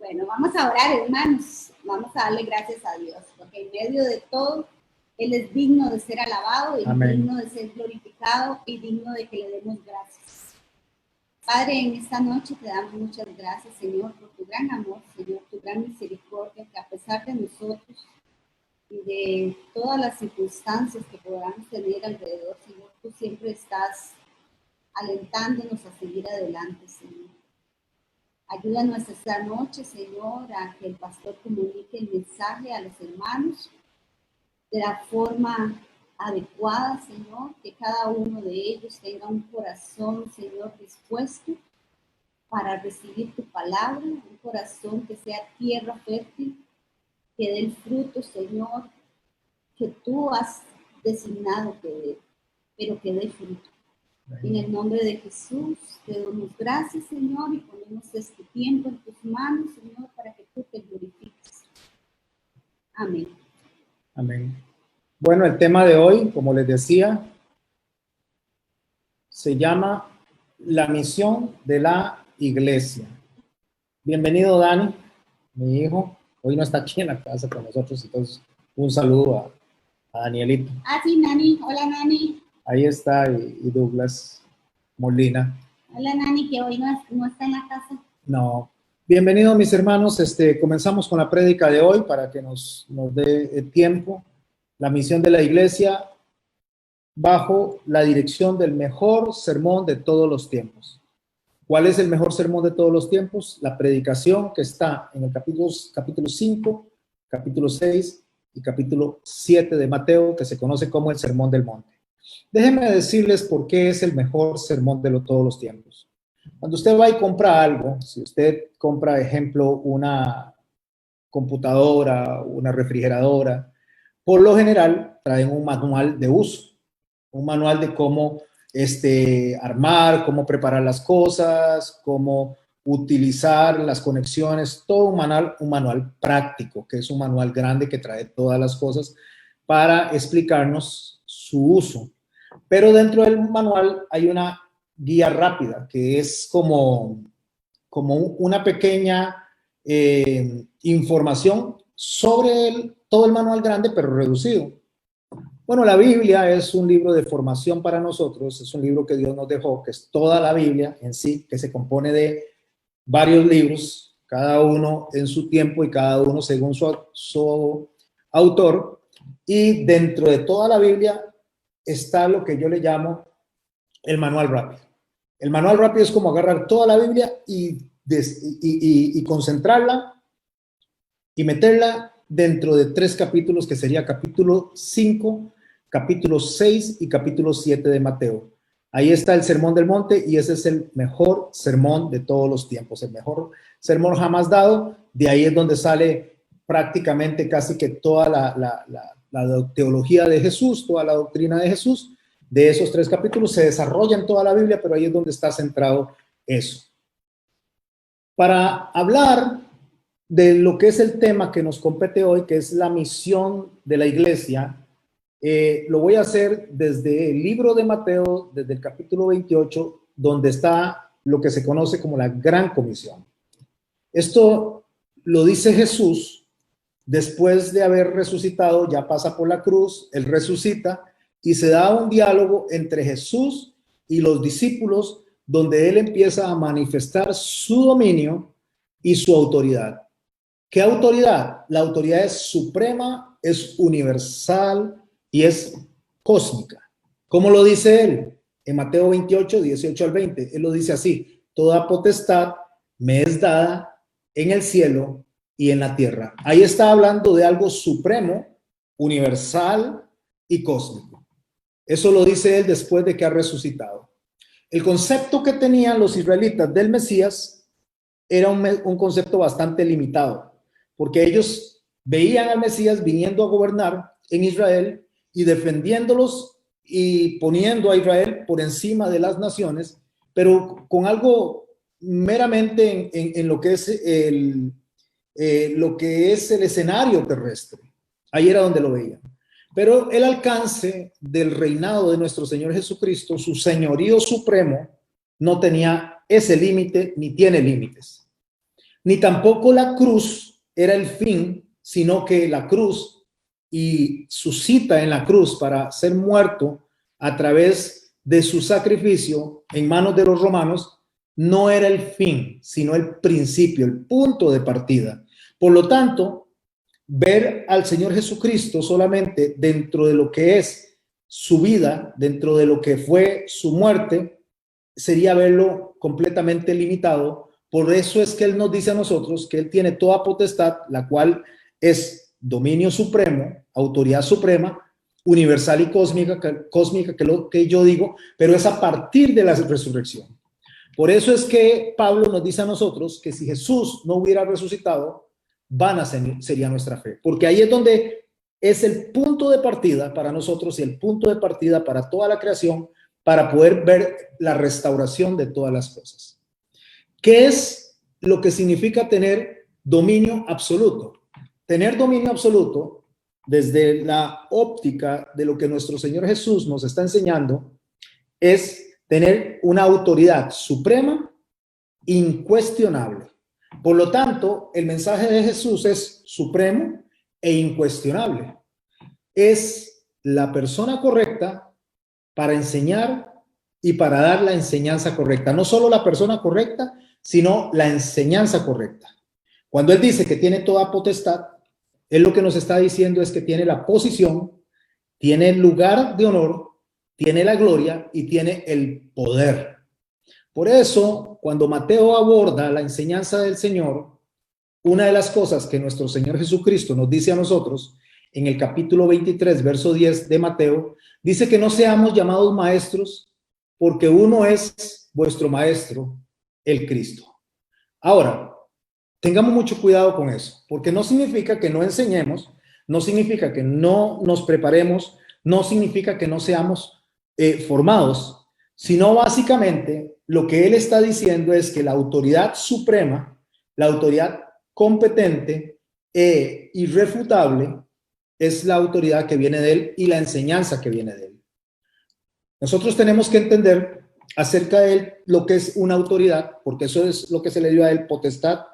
Bueno, vamos a orar, hermanos. Vamos a darle gracias a Dios, porque en medio de todo, Él es digno de ser alabado, y digno de ser glorificado y digno de que le demos gracias. Padre, en esta noche te damos muchas gracias, Señor, por tu gran amor, Señor, tu gran misericordia, que a pesar de nosotros y de todas las circunstancias que podamos tener alrededor, Señor, tú siempre estás alentándonos a seguir adelante, Señor. Ayúdanos esta noche, Señor, a que el pastor comunique el mensaje a los hermanos de la forma adecuada, Señor, que cada uno de ellos tenga un corazón, Señor, dispuesto para recibir tu palabra, un corazón que sea tierra fértil, que dé el fruto, Señor, que tú has designado que dé, pero que dé fruto. En el nombre de Jesús, te damos gracias, Señor, y ponemos este tiempo en tus manos, Señor, para que tú te glorifiques. Amén. Amén. Bueno, el tema de hoy, como les decía, se llama la misión de la iglesia. Bienvenido, Dani, mi hijo. Hoy no está aquí en la casa con nosotros, entonces un saludo a Danielito. Ah, sí, Nani. Hola, Nani. Ahí está, y Douglas Molina. Hola, Nani, que hoy no está en la casa. No. Bienvenidos, mis hermanos. Comenzamos con la prédica de hoy para que nos dé tiempo. La misión de la iglesia bajo la dirección del mejor sermón de todos los tiempos. ¿Cuál es el mejor sermón de todos los tiempos? La predicación que está en el capítulo 5, capítulo 6 y capítulo 7 de Mateo, que se conoce como el Sermón del Monte. Déjenme decirles por qué es el mejor sermón de todos los tiempos. Cuando usted va y compra algo, si usted compra, ejemplo, una computadora, una refrigeradora, por lo general traen un manual de uso, un manual de cómo armar, cómo preparar las cosas, cómo utilizar las conexiones, todo un manual práctico, que es un manual grande que trae todas las cosas para explicarnos su uso. Pero dentro del manual hay una guía rápida, que es como una pequeña información sobre todo el manual grande, pero reducido. Bueno, la Biblia es un libro de formación para nosotros, es un libro que Dios nos dejó, que es toda la Biblia en sí, que se compone de varios libros, cada uno en su tiempo y cada uno según su autor. Y dentro de toda la Biblia está lo que yo le llamo el manual rápido. El manual rápido es como agarrar toda la Biblia y concentrarla y meterla dentro de 3 capítulos, que sería capítulo 5, capítulo 6 y capítulo 7 de Mateo. Ahí está el Sermón del Monte y ese es el mejor sermón de todos los tiempos, el mejor sermón jamás dado. De ahí es donde sale prácticamente casi que toda la teología de Jesús, toda la doctrina de Jesús. De esos 3 capítulos se desarrolla en toda la Biblia, pero ahí es donde está centrado eso. Para hablar de lo que es el tema que nos compete hoy, que es la misión de la iglesia, lo voy a hacer desde el libro de Mateo, desde el capítulo 28, donde está lo que se conoce como la Gran Comisión. Esto lo dice Jesús después de haber resucitado, ya pasa por la cruz, él resucita y se da un diálogo entre Jesús y los discípulos, donde él empieza a manifestar su dominio y su autoridad. ¿Qué autoridad? La autoridad es suprema, es universal y es cósmica. ¿Cómo lo dice él? En Mateo 28, 18 al 20, él lo dice así: toda potestad me es dada en el cielo y en la tierra. Ahí está hablando de algo supremo, universal y cósmico. Eso lo dice él después de que ha resucitado. El concepto que tenían los israelitas del Mesías era un concepto bastante limitado, porque ellos veían al Mesías viniendo a gobernar en Israel y defendiéndolos y poniendo a Israel por encima de las naciones, pero con algo meramente en lo que es el escenario terrestre. Ahí era donde lo veían. Pero el alcance del reinado de nuestro Señor Jesucristo, su señorío supremo, no tenía ese límite ni tiene límites. ni tampoco la cruz era el fin, sino que la cruz y su cita en la cruz para ser muerto a través de su sacrificio en manos de los romanos no era el fin, sino el principio, el punto de partida. Por lo tanto, ver al Señor Jesucristo solamente dentro de lo que es su vida, dentro de lo que fue su muerte, sería verlo completamente limitado. Por eso es que Él nos dice a nosotros que Él tiene toda potestad, la cual es dominio supremo, autoridad suprema, universal y cósmica, que es lo que yo digo, pero es a partir de la resurrección. Por eso es que Pablo nos dice a nosotros que si Jesús no hubiera resucitado, vana sería nuestra fe, porque ahí es donde es el punto de partida para nosotros y el punto de partida para toda la creación, para poder ver la restauración de todas las cosas. ¿Qué es lo que significa tener dominio absoluto? Tener dominio absoluto, desde la óptica de lo que nuestro Señor Jesús nos está enseñando, es tener una autoridad suprema, incuestionable. Por lo tanto, el mensaje de Jesús es supremo e incuestionable. Es la persona correcta para enseñar y para dar la enseñanza correcta. No solo la persona correcta, sino la enseñanza correcta. Cuando Él dice que tiene toda potestad, Él lo que nos está diciendo es que tiene la posición, tiene el lugar de honor, tiene la gloria y tiene el poder. Por eso, cuando Mateo aborda la enseñanza del Señor, una de las cosas que nuestro Señor Jesucristo nos dice a nosotros en el capítulo 23, verso 10 de Mateo, dice que no seamos llamados maestros porque uno es vuestro maestro, el Cristo. Ahora, tengamos mucho cuidado con eso, porque no significa que no enseñemos, no significa que no nos preparemos, no significa que no seamos formados, sino básicamente lo que él está diciendo es que la autoridad suprema, la autoridad competente e irrefutable es la autoridad que viene de él y la enseñanza que viene de él. Nosotros tenemos que entender acerca de él lo que es una autoridad, porque eso es lo que se le dio a él, potestad.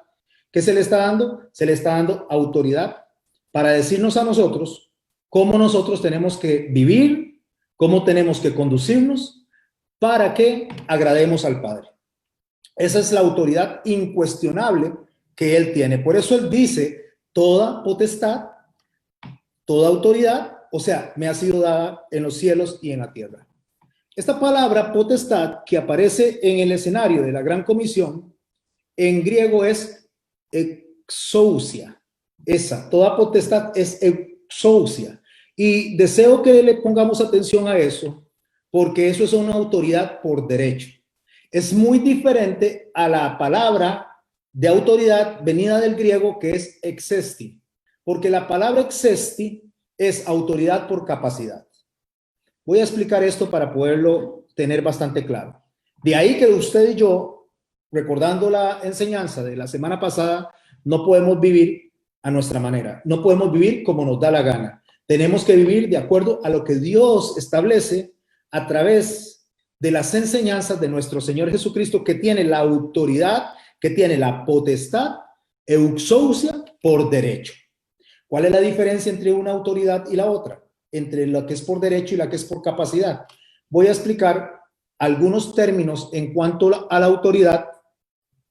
¿Qué se le está dando? Se le está dando autoridad para decirnos a nosotros cómo nosotros tenemos que vivir, cómo tenemos que conducirnos para que agrademos al Padre. Esa es la autoridad incuestionable que Él tiene. Por eso Él dice, toda potestad, toda autoridad, o sea, me ha sido dada en los cielos y en la tierra. Esta palabra potestad que aparece en el escenario de la Gran Comisión, en griego es exousia. Esa, toda potestad es exousia. Y deseo que le pongamos atención a eso, porque eso es una autoridad por derecho. Es muy diferente a la palabra de autoridad venida del griego que es exesti, porque la palabra exesti es autoridad por capacidad. Voy a explicar esto para poderlo tener bastante claro. De ahí que usted y yo, recordando la enseñanza de la semana pasada, no podemos vivir a nuestra manera, no podemos vivir como nos da la gana. Tenemos que vivir de acuerdo a lo que Dios establece a través de las enseñanzas de nuestro Señor Jesucristo, que tiene la autoridad, que tiene la potestad, exousia, por derecho. ¿Cuál es la diferencia entre una autoridad y la otra? Entre la que es por derecho y la que es por capacidad. Voy a explicar algunos términos en cuanto a la autoridad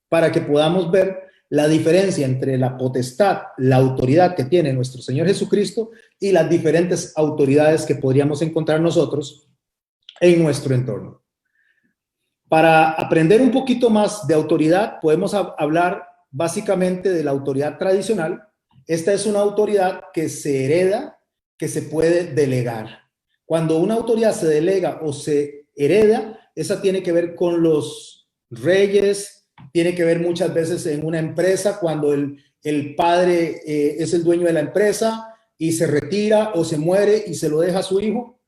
para que podamos ver la diferencia entre la potestad, la autoridad que tiene nuestro Señor Jesucristo y las diferentes autoridades que podríamos encontrar nosotros en nuestro entorno. Para aprender un poquito más de autoridad, podemos hablar básicamente de la autoridad tradicional. Esta es una autoridad que se hereda, que se puede delegar. Cuando una autoridad se delega o se hereda, esa tiene que ver con los reyes, tiene que ver muchas veces en una empresa cuando el padre es el dueño de la empresa y se retira o se muere y se lo deja a su hijo,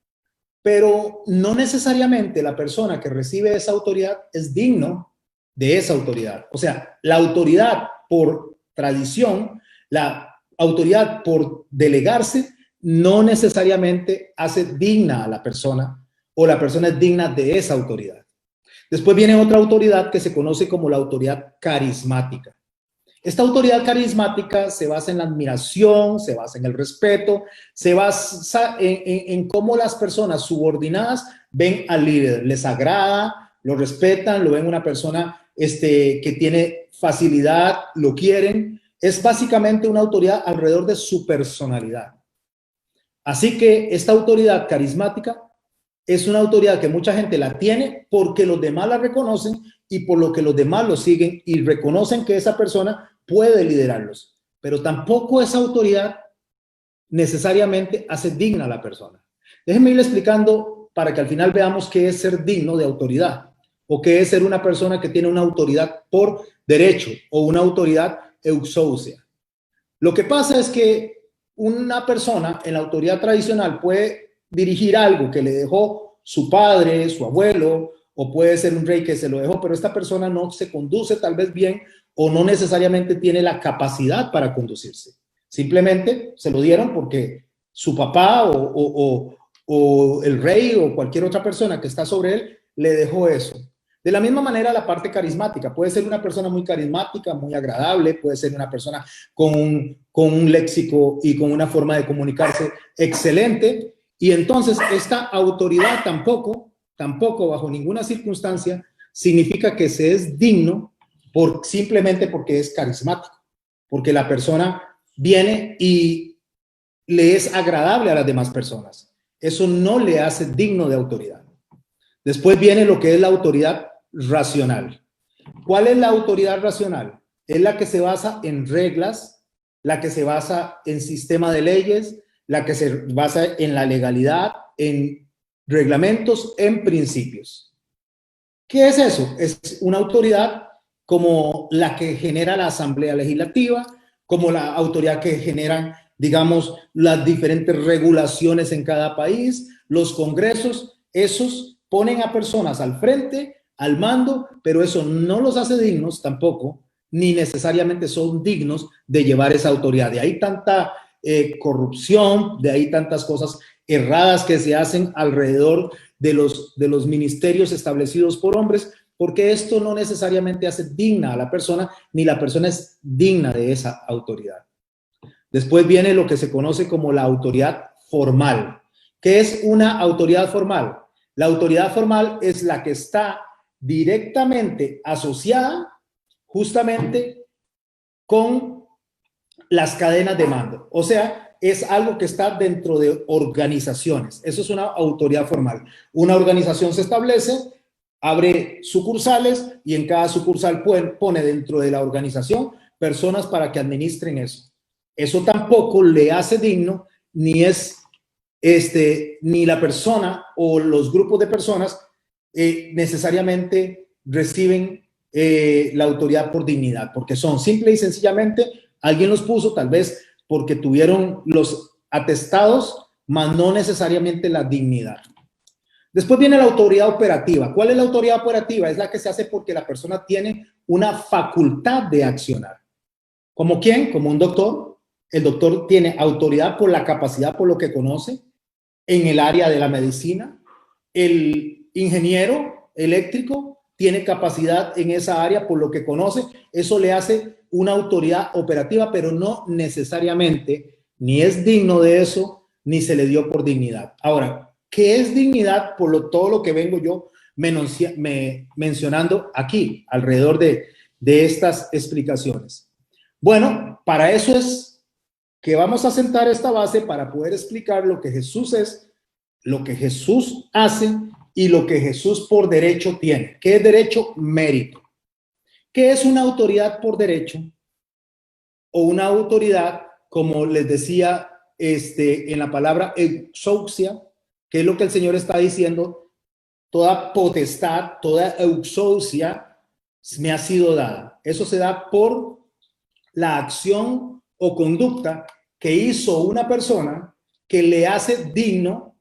pero no necesariamente la persona que recibe esa autoridad es digno de esa autoridad. O sea, la autoridad por tradición, la autoridad por delegarse, no necesariamente hace digna a la persona o la persona es digna de esa autoridad. Después viene otra autoridad que se conoce como la autoridad carismática. Esta autoridad carismática se basa en la admiración, se basa en el respeto, se basa en cómo las personas subordinadas ven al líder, les agrada, lo respetan, lo ven una persona que tiene facilidad, lo quieren. Es básicamente una autoridad alrededor de su personalidad. Así que esta autoridad carismática es una autoridad que mucha gente la tiene porque los demás la reconocen y por lo que los demás lo siguen y reconocen que esa persona puede liderarlos. Pero tampoco esa autoridad necesariamente hace digna a la persona. Déjenme ir explicando para que al final veamos qué es ser digno de autoridad o qué es ser una persona que tiene una autoridad por derecho o una autoridad exousia. Lo que pasa es que una persona en la autoridad tradicional puede dirigir algo que le dejó su padre, su abuelo, o puede ser un rey que se lo dejó, pero esta persona no se conduce tal vez bien o no necesariamente tiene la capacidad para conducirse. Simplemente se lo dieron porque su papá o el rey o cualquier otra persona que está sobre él le dejó eso. De la misma manera, la parte carismática. Puede ser una persona muy carismática, muy agradable, puede ser una persona con un léxico y con una forma de comunicarse excelente. Y entonces esta autoridad tampoco bajo ninguna circunstancia significa que se es digno simplemente porque es carismático, porque la persona viene y le es agradable a las demás personas. Eso no le hace digno de autoridad. Después viene lo que es la autoridad racional. ¿Cuál es la autoridad racional? Es la que se basa en reglas, la que se basa en sistema de leyes, la que se basa en la legalidad, en reglamentos, en principios. ¿Qué es eso? Es una autoridad como la que genera la Asamblea Legislativa, como la autoridad que generan, digamos, las diferentes regulaciones en cada país, los congresos. Esos ponen a personas al frente, al mando, pero eso no los hace dignos tampoco, ni necesariamente son dignos de llevar esa autoridad. De ahí tanta corrupción, de ahí tantas cosas erradas que se hacen alrededor de los ministerios establecidos por hombres, porque esto no necesariamente hace digna a la persona, ni la persona es digna de esa autoridad. Después viene lo que se conoce como la autoridad formal. ¿Qué es una autoridad formal? La autoridad formal es la que está directamente asociada justamente con las cadenas de mando. O sea, es algo que está dentro de organizaciones. Eso es una autoridad formal. Una organización se establece, abre sucursales y en cada sucursal pone dentro de la organización personas para que administren eso. Eso tampoco le hace digno, ni es ni la persona o los grupos de personas necesariamente reciben la autoridad por dignidad, porque son simple y sencillamente, alguien los puso tal vez porque tuvieron los atestados, mas no necesariamente la dignidad. Después viene la autoridad operativa. ¿Cuál es la autoridad operativa? Es la que se hace porque la persona tiene una facultad de accionar. ¿Como quién? Como un doctor. El doctor tiene autoridad por la capacidad, por lo que conoce en el área de la medicina. El ingeniero eléctrico tiene capacidad en esa área por lo que conoce. Eso le hace una autoridad operativa, pero no necesariamente ni es digno de eso, ni se le dio por dignidad. Ahora, ¿qué es dignidad? Por todo lo que vengo yo mencionando aquí, alrededor de estas explicaciones. Bueno, para eso es que vamos a sentar esta base para poder explicar lo que Jesús es, lo que Jesús hace y lo que Jesús por derecho tiene. ¿Qué es derecho? Mérito. ¿Qué es una autoridad por derecho? O una autoridad, como les decía en la palabra exousia, que es lo que el Señor está diciendo, toda potestad, toda exousia me ha sido dada. Eso se da por la acción o conducta que hizo una persona que le hace digno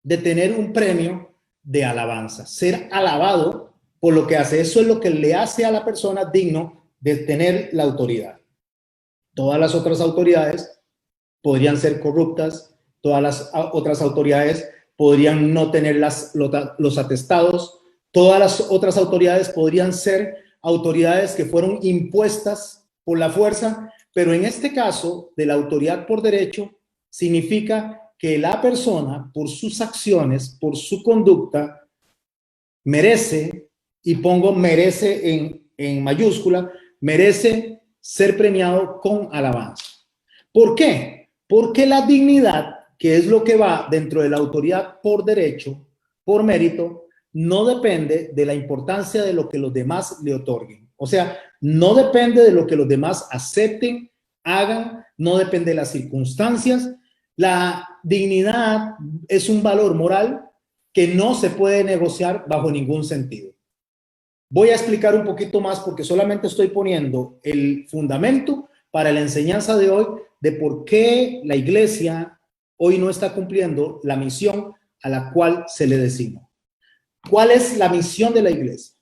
de tener un premio de alabanza, ser alabado por lo que hace. Eso es lo que le hace a la persona digno de tener la autoridad. Todas las otras autoridades podrían ser corruptas, todas las otras autoridades podrían no tener los atestados, todas las otras autoridades podrían ser autoridades que fueron impuestas por la fuerza, pero en este caso de la autoridad por derecho significa que la persona por sus acciones, por su conducta, merece, y pongo merece en mayúscula, merece ser premiado con alabanza. ¿Por qué? Porque la dignidad, que es lo que va dentro de la autoridad por derecho, por mérito, no depende de la importancia de lo que los demás le otorguen. O sea, no depende de lo que los demás acepten, hagan, no depende de las circunstancias. La dignidad es un valor moral que no se puede negociar bajo ningún sentido. Voy a explicar un poquito más porque solamente estoy poniendo el fundamento para la enseñanza de hoy de por qué la iglesia hoy no está cumpliendo la misión a la cual se le designó. ¿Cuál es la misión de la iglesia?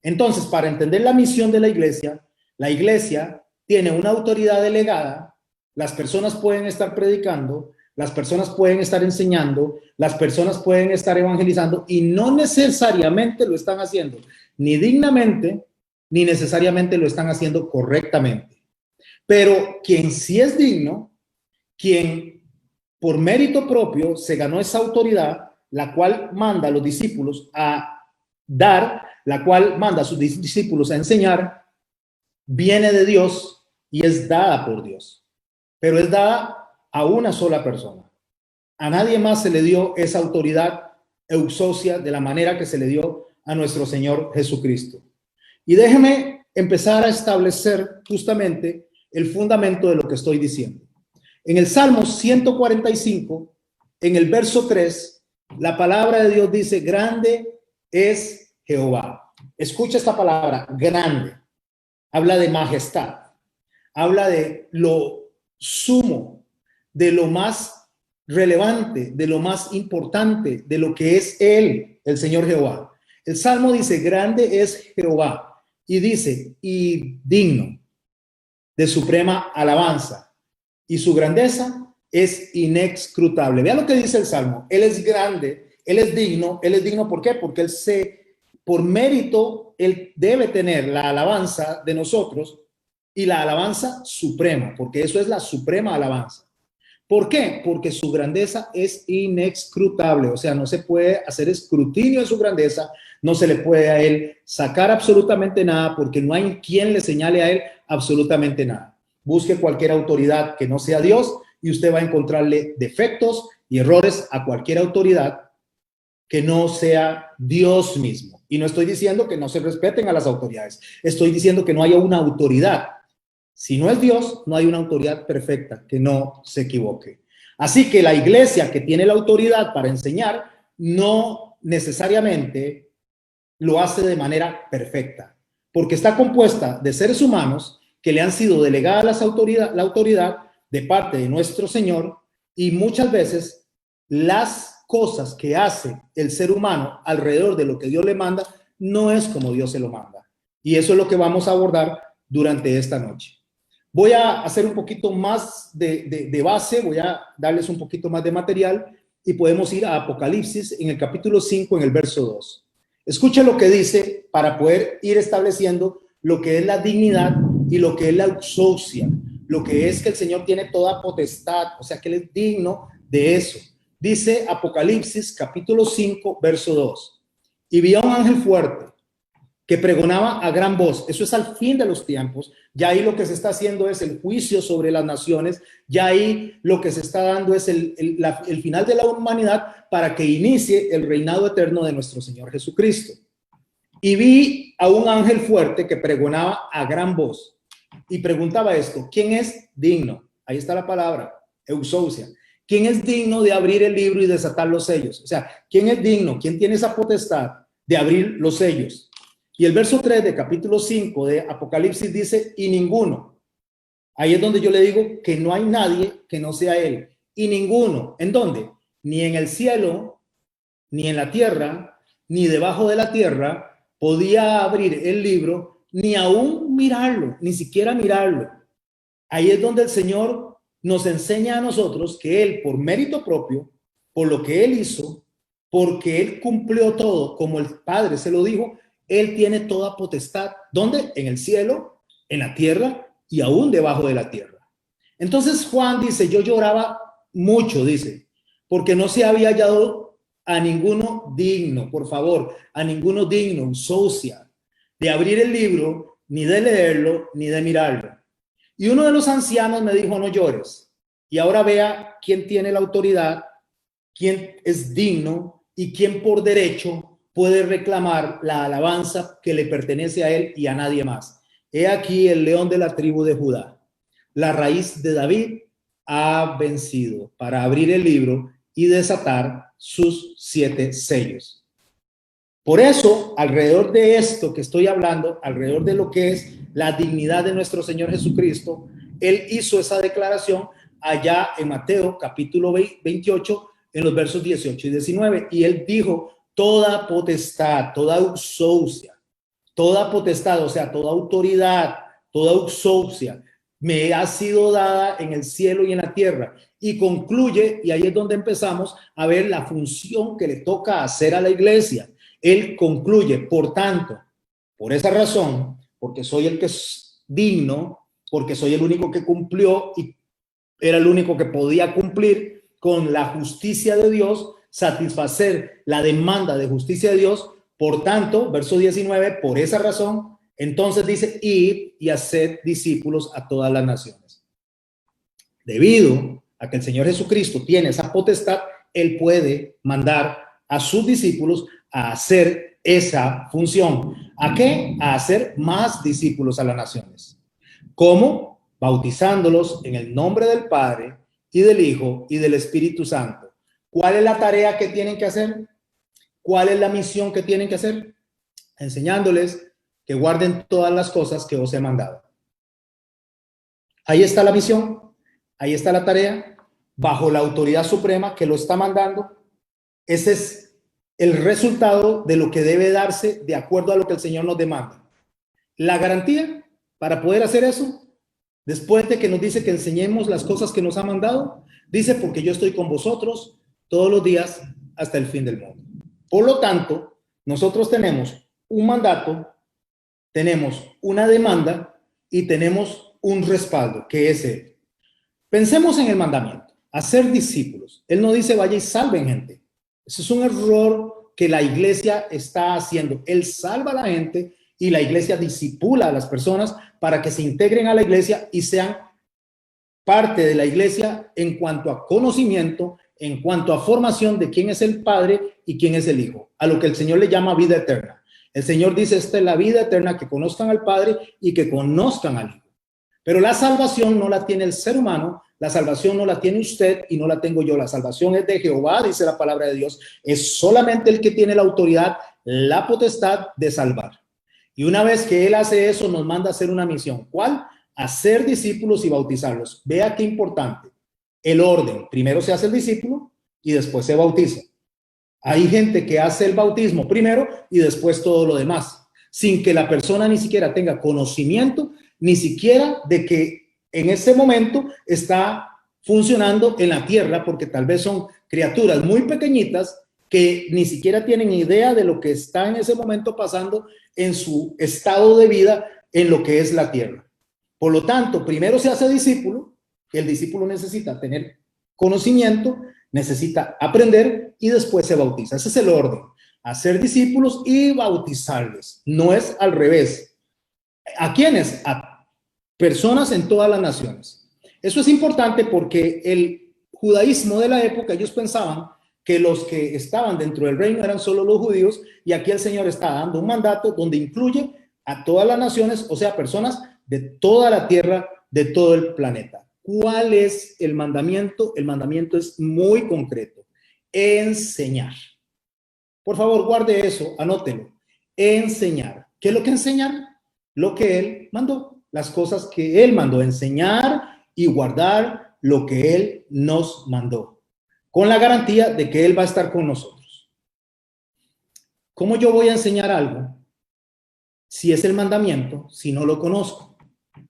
Entonces, para entender la misión de la iglesia tiene una autoridad delegada, las personas pueden estar predicando, las personas pueden estar enseñando, las personas pueden estar evangelizando y no necesariamente lo están haciendo ni dignamente, ni necesariamente lo están haciendo correctamente. Pero quien sí es digno, quien por mérito propio se ganó esa autoridad, la cual manda a los discípulos a dar, la cual manda a sus discípulos a enseñar, viene de Dios y es dada por Dios. Pero es dada a una sola persona. A nadie más se le dio esa autoridad euxosia de la manera que se le dio a nuestro Señor Jesucristo. Y déjeme empezar a establecer justamente el fundamento de lo que estoy diciendo. En el Salmo 145, en el verso 3, la palabra de Dios dice, grande es Jehová. Escucha esta palabra, grande. Habla de majestad. Habla de lo sumo, de lo más relevante, de lo más importante, de lo que es Él, el Señor Jehová. El Salmo dice, grande es Jehová, y dice, y digno de suprema alabanza, y su grandeza es inescrutable. Vea lo que dice el Salmo, Él es grande, Él es digno, ¿por qué? Porque por mérito, Él debe tener la alabanza de nosotros, y la alabanza suprema, porque eso es la suprema alabanza. ¿Por qué? Porque su grandeza es inescrutable, o sea, no se puede hacer escrutinio de su grandeza, no se le puede a Él sacar absolutamente nada, porque no hay quien le señale a Él absolutamente nada. Busque cualquier autoridad que no sea Dios y usted va a encontrarle defectos y errores a cualquier autoridad que no sea Dios mismo. Y no estoy diciendo que no se respeten a las autoridades, estoy diciendo que no haya una autoridad. Si no es Dios, no hay una autoridad perfecta que no se equivoque. Así que la iglesia que tiene la autoridad para enseñar no necesariamente lo hace de manera perfecta, porque está compuesta de seres humanos que le han sido delegadas la autoridad de parte de nuestro Señor, y muchas veces las cosas que hace el ser humano alrededor de lo que Dios le manda no es como Dios se lo manda. Y eso es lo que vamos a abordar durante esta noche. Voy a hacer un poquito más de base, voy a darles un poquito más de material y podemos ir a Apocalipsis en el capítulo 5, en el verso 2. Escuchen lo que dice para poder ir estableciendo lo que es la dignidad y lo que es la exousia, lo que es que el Señor tiene toda potestad, o sea que Él es digno de eso. Dice Apocalipsis capítulo 5, verso 2. Y vi a un ángel fuerte que pregonaba a gran voz. Eso es al fin de los tiempos. Ya ahí lo que se está haciendo es el juicio sobre las naciones. Ya ahí lo que se está dando es el final de la humanidad para que inicie el reinado eterno de nuestro Señor Jesucristo. Y vi a un ángel fuerte que pregonaba a gran voz y preguntaba esto: ¿quién es digno? Ahí está la palabra, exousia. ¿Quién es digno de abrir el libro y desatar los sellos? O sea, ¿quién es digno? ¿Quién tiene esa potestad de abrir los sellos? Y el verso 3 de capítulo 5 de Apocalipsis dice, y ninguno. Ahí es donde yo le digo que no hay nadie que no sea Él. Y ninguno. ¿En dónde? Ni en el cielo, ni en la tierra, ni debajo de la tierra podía abrir el libro, ni aún mirarlo, ni siquiera mirarlo. Ahí es donde el Señor nos enseña a nosotros que Él, por mérito propio, por lo que Él hizo, porque Él cumplió todo como el Padre se lo dijo, Él tiene toda potestad. ¿Dónde? En el cielo, en la tierra y aún debajo de la tierra. Entonces Juan dice, yo lloraba mucho, dice, porque no se había hallado a ninguno digno, por favor, a ninguno digno, socia, de abrir el libro, ni de leerlo, ni de mirarlo. Y uno de los ancianos me dijo, no llores. Y ahora vea quién tiene la autoridad, quién es digno y quién por derecho puede reclamar la alabanza que le pertenece a él y a nadie más. He aquí el león de la tribu de Judá. La raíz de David ha vencido para abrir el libro y desatar sus 7 sellos. Por eso, alrededor de esto que estoy hablando, alrededor de lo que es la dignidad de nuestro Señor Jesucristo, Él hizo esa declaración allá en Mateo capítulo 28, en los versos 18 y 19. Y Él dijo, toda potestad, toda exousia, toda potestad, o sea, toda autoridad, toda exousia, me ha sido dada en el cielo y en la tierra. Y concluye, y ahí es donde empezamos a ver la función que le toca hacer a la iglesia. Él concluye, por tanto, por esa razón, porque soy el que es digno, porque soy el único que cumplió y era el único que podía cumplir con la justicia de Dios, satisfacer la demanda de justicia de Dios. Por tanto, verso 19, por esa razón, entonces dice, id y haced discípulos a todas las naciones. Debido a que el Señor Jesucristo tiene esa potestad, Él puede mandar a sus discípulos a hacer esa función. ¿A qué? A hacer más discípulos a las naciones. ¿Cómo? Bautizándolos en el nombre del Padre y del Hijo y del Espíritu Santo. ¿Cuál es la tarea que tienen que hacer? ¿Cuál es la misión que tienen que hacer? Enseñándoles que guarden todas las cosas que os he mandado. Ahí está la misión, ahí está la tarea, bajo la autoridad suprema que lo está mandando. Ese es el resultado de lo que debe darse de acuerdo a lo que el Señor nos demanda. La garantía para poder hacer eso, después de que nos dice que enseñemos las cosas que nos ha mandado, dice, porque yo estoy con vosotros todos los días hasta el fin del mundo. Por lo tanto, nosotros tenemos un mandato, tenemos una demanda y tenemos un respaldo, que es Él. Pensemos en el mandamiento, hacer discípulos. Él no dice vaya y salven gente. Ese es un error que la iglesia está haciendo. Él salva a la gente y la iglesia discipula a las personas para que se integren a la iglesia y sean parte de la iglesia en cuanto a conocimiento, en cuanto a formación de quién es el Padre y quién es el Hijo, a lo que el Señor le llama vida eterna. El Señor dice, esta es la vida eterna, que conozcan al Padre y que conozcan al Hijo. Pero la salvación no la tiene el ser humano, la salvación no la tiene usted y no la tengo yo. La salvación es de Jehová, dice la palabra de Dios. Es solamente el que tiene la autoridad, la potestad de salvar. Y una vez que Él hace eso, nos manda a hacer una misión. ¿Cuál? Hacer discípulos y bautizarlos. Vea qué importante. El orden. Primero se hace el discípulo y después se bautiza. Hay gente que hace el bautismo primero y después todo lo demás, sin que la persona ni siquiera tenga conocimiento, ni siquiera de que en ese momento está funcionando en la tierra, porque tal vez son criaturas muy pequeñitas que ni siquiera tienen idea de lo que está en ese momento pasando en su estado de vida en lo que es la tierra. Por lo tanto, primero se hace discípulo, el discípulo necesita tener conocimiento, necesita aprender y después se bautiza. Ese es el orden, hacer discípulos y bautizarles. No es al revés. ¿A quiénes? A personas en todas las naciones. Eso es importante porque el judaísmo de la época, ellos pensaban que los que estaban dentro del reino eran solo los judíos, y aquí el Señor está dando un mandato donde incluye a todas las naciones, o sea, personas de toda la tierra, de todo el planeta. ¿Cuál es el mandamiento? El mandamiento es muy concreto. Enseñar. Por favor, guarde eso, anótelo. Enseñar. ¿Qué es lo que enseñar? Lo que Él mandó, las cosas que Él mandó. Enseñar y guardar lo que Él nos mandó, con la garantía de que Él va a estar con nosotros. ¿Cómo yo voy a enseñar algo si es el mandamiento, si no lo conozco?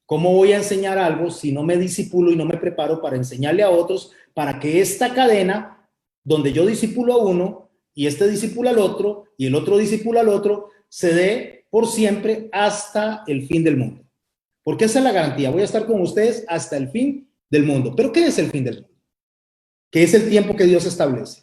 ¿Cómo voy a enseñar algo si no me disipulo y no me preparo para enseñarle a otros, para que esta cadena, donde yo disipulo a uno y este disipula al otro y el otro disipula al otro, se dé por siempre hasta el fin del mundo? porque esa es la garantía. Voy a estar con ustedes hasta el fin del mundo. ¿Pero qué es el fin del mundo? ¿Qué es el tiempo que Dios establece?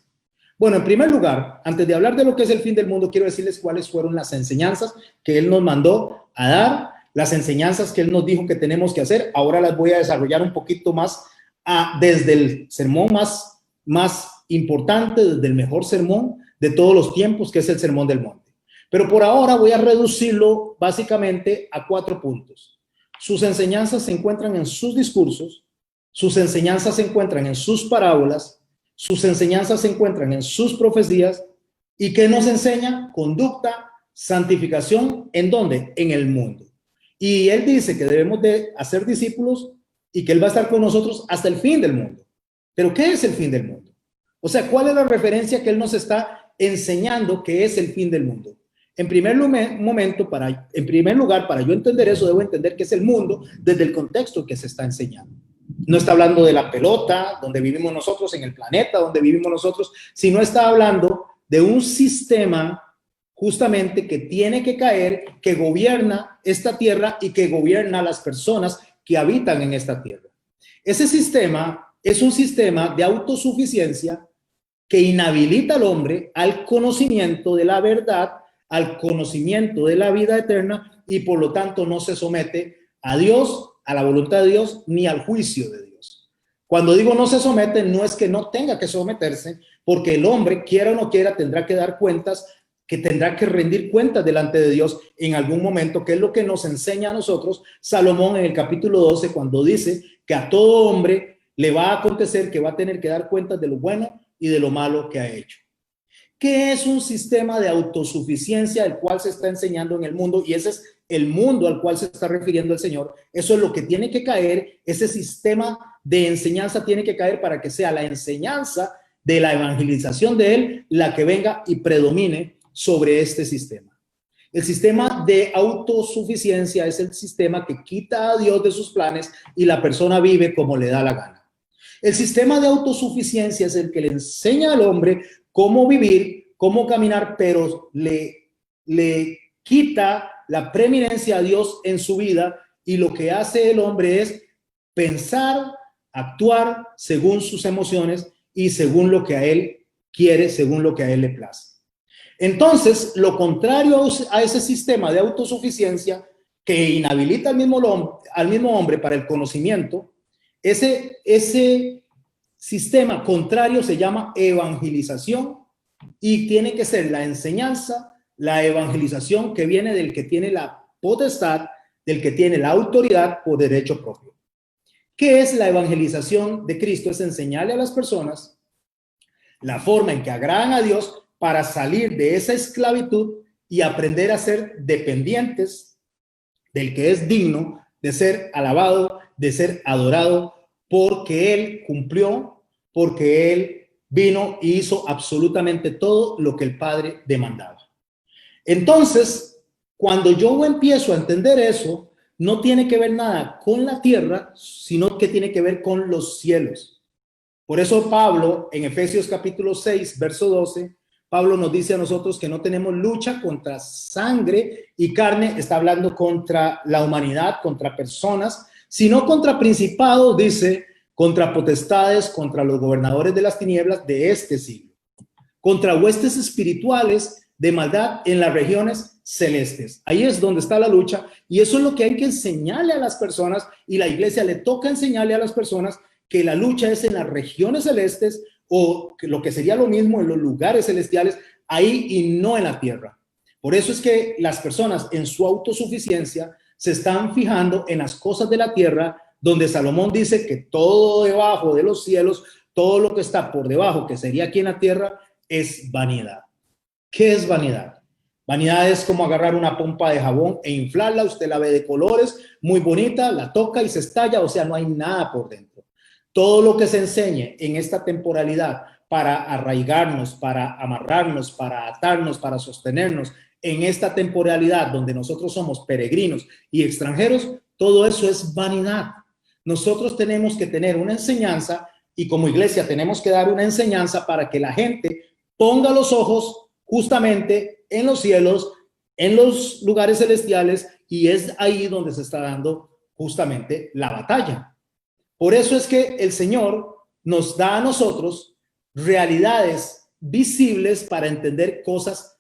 Bueno, en primer lugar, antes de hablar de lo que es el fin del mundo, quiero decirles cuáles fueron las enseñanzas que Él nos mandó a dar, las enseñanzas que Él nos dijo que tenemos que hacer. Ahora las voy a desarrollar un poquito más desde el sermón más importante, desde el mejor sermón de todos los tiempos, que es el Sermón del Monte. Pero por ahora voy a reducirlo básicamente a 4 puntos. Sus enseñanzas se encuentran en sus discursos, sus enseñanzas se encuentran en sus parábolas, sus enseñanzas se encuentran en sus profecías. ¿Y qué nos enseña? Conducta, santificación, ¿en dónde? En el mundo. Y Él dice que debemos de hacer discípulos y que Él va a estar con nosotros hasta el fin del mundo. ¿Pero qué es el fin del mundo? O sea, ¿cuál es la referencia que Él nos está enseñando que es el fin del mundo? En primer lugar, para yo entender eso, debo entender que es el mundo desde el contexto que se está enseñando. No está hablando de la pelota, donde vivimos nosotros, en el planeta donde vivimos nosotros, sino está hablando de un sistema justamente que tiene que caer, que gobierna esta tierra y que gobierna a las personas que habitan en esta tierra. Ese sistema es un sistema de autosuficiencia que inhabilita al hombre al conocimiento de la verdad, al conocimiento de la vida eterna, y por lo tanto no se somete a Dios, a la voluntad de Dios, ni al juicio de Dios. Cuando digo no se somete, no es que no tenga que someterse, porque el hombre, quiera o no quiera, tendrá que dar cuentas, que tendrá que rendir cuentas delante de Dios en algún momento, que es lo que nos enseña a nosotros Salomón en el capítulo 12, cuando dice que a todo hombre le va a acontecer que va a tener que dar cuentas de lo bueno y de lo malo que ha hecho. ¿Qué es un sistema de autosuficiencia el cual se está enseñando en el mundo? Y ese es el mundo al cual se está refiriendo el Señor. Eso es lo que tiene que caer. Ese sistema de enseñanza tiene que caer para que sea la enseñanza de la evangelización de Él la que venga y predomine sobre este sistema. El sistema de autosuficiencia es el sistema que quita a Dios de sus planes y la persona vive como le da la gana. El sistema de autosuficiencia es el que le enseña al hombre cómo vivir, cómo caminar, pero le quita la preeminencia a Dios en su vida, y lo que hace el hombre es pensar, actuar según sus emociones y según lo que a él quiere, según lo que a él le place. Entonces, lo contrario a ese sistema de autosuficiencia que inhabilita al mismo hombre para el conocimiento, ese sistema contrario se llama evangelización, y tiene que ser la enseñanza, la evangelización que viene del que tiene la potestad, del que tiene la autoridad por derecho propio. ¿Qué es la evangelización de Cristo? Es enseñarle a las personas la forma en que agradan a Dios para salir de esa esclavitud y aprender a ser dependientes del que es digno de ser alabado, de ser adorado, porque Él cumplió, porque Él vino y hizo absolutamente todo lo que el Padre demandaba. Entonces, cuando yo empiezo a entender eso, no tiene que ver nada con la tierra, sino que tiene que ver con los cielos. Por eso Pablo, en Efesios capítulo 6, verso 12, Pablo nos dice a nosotros que no tenemos lucha contra sangre y carne, está hablando contra la humanidad, contra personas, sino contra principados, dice, contra potestades, contra los gobernadores de las tinieblas de este siglo, contra huestes espirituales de maldad en las regiones celestes. Ahí es donde está la lucha, y eso es lo que hay que enseñarle a las personas, y la iglesia le toca enseñarle a las personas que la lucha es en las regiones celestes, o lo que sería lo mismo en los lugares celestiales, ahí y no en la tierra. Por eso es que las personas en su autosuficiencia se están fijando en las cosas de la tierra, donde Salomón dice que todo debajo de los cielos, todo lo que está por debajo, que sería aquí en la tierra, es vanidad. ¿Qué es vanidad? Vanidad es como agarrar una pompa de jabón e inflarla, usted la ve de colores, muy bonita, la toca y se estalla, o sea, no hay nada por dentro. Todo lo que se enseñe en esta temporalidad para arraigarnos, para amarrarnos, para atarnos, para sostenernos en esta temporalidad donde nosotros somos peregrinos y extranjeros, todo eso es vanidad. Nosotros tenemos que tener una enseñanza, y como iglesia tenemos que dar una enseñanza para que la gente ponga los ojos justamente en los cielos, en los lugares celestiales, y es ahí donde se está dando justamente la batalla. Por eso es que el Señor nos da a nosotros realidades visibles para entender cosas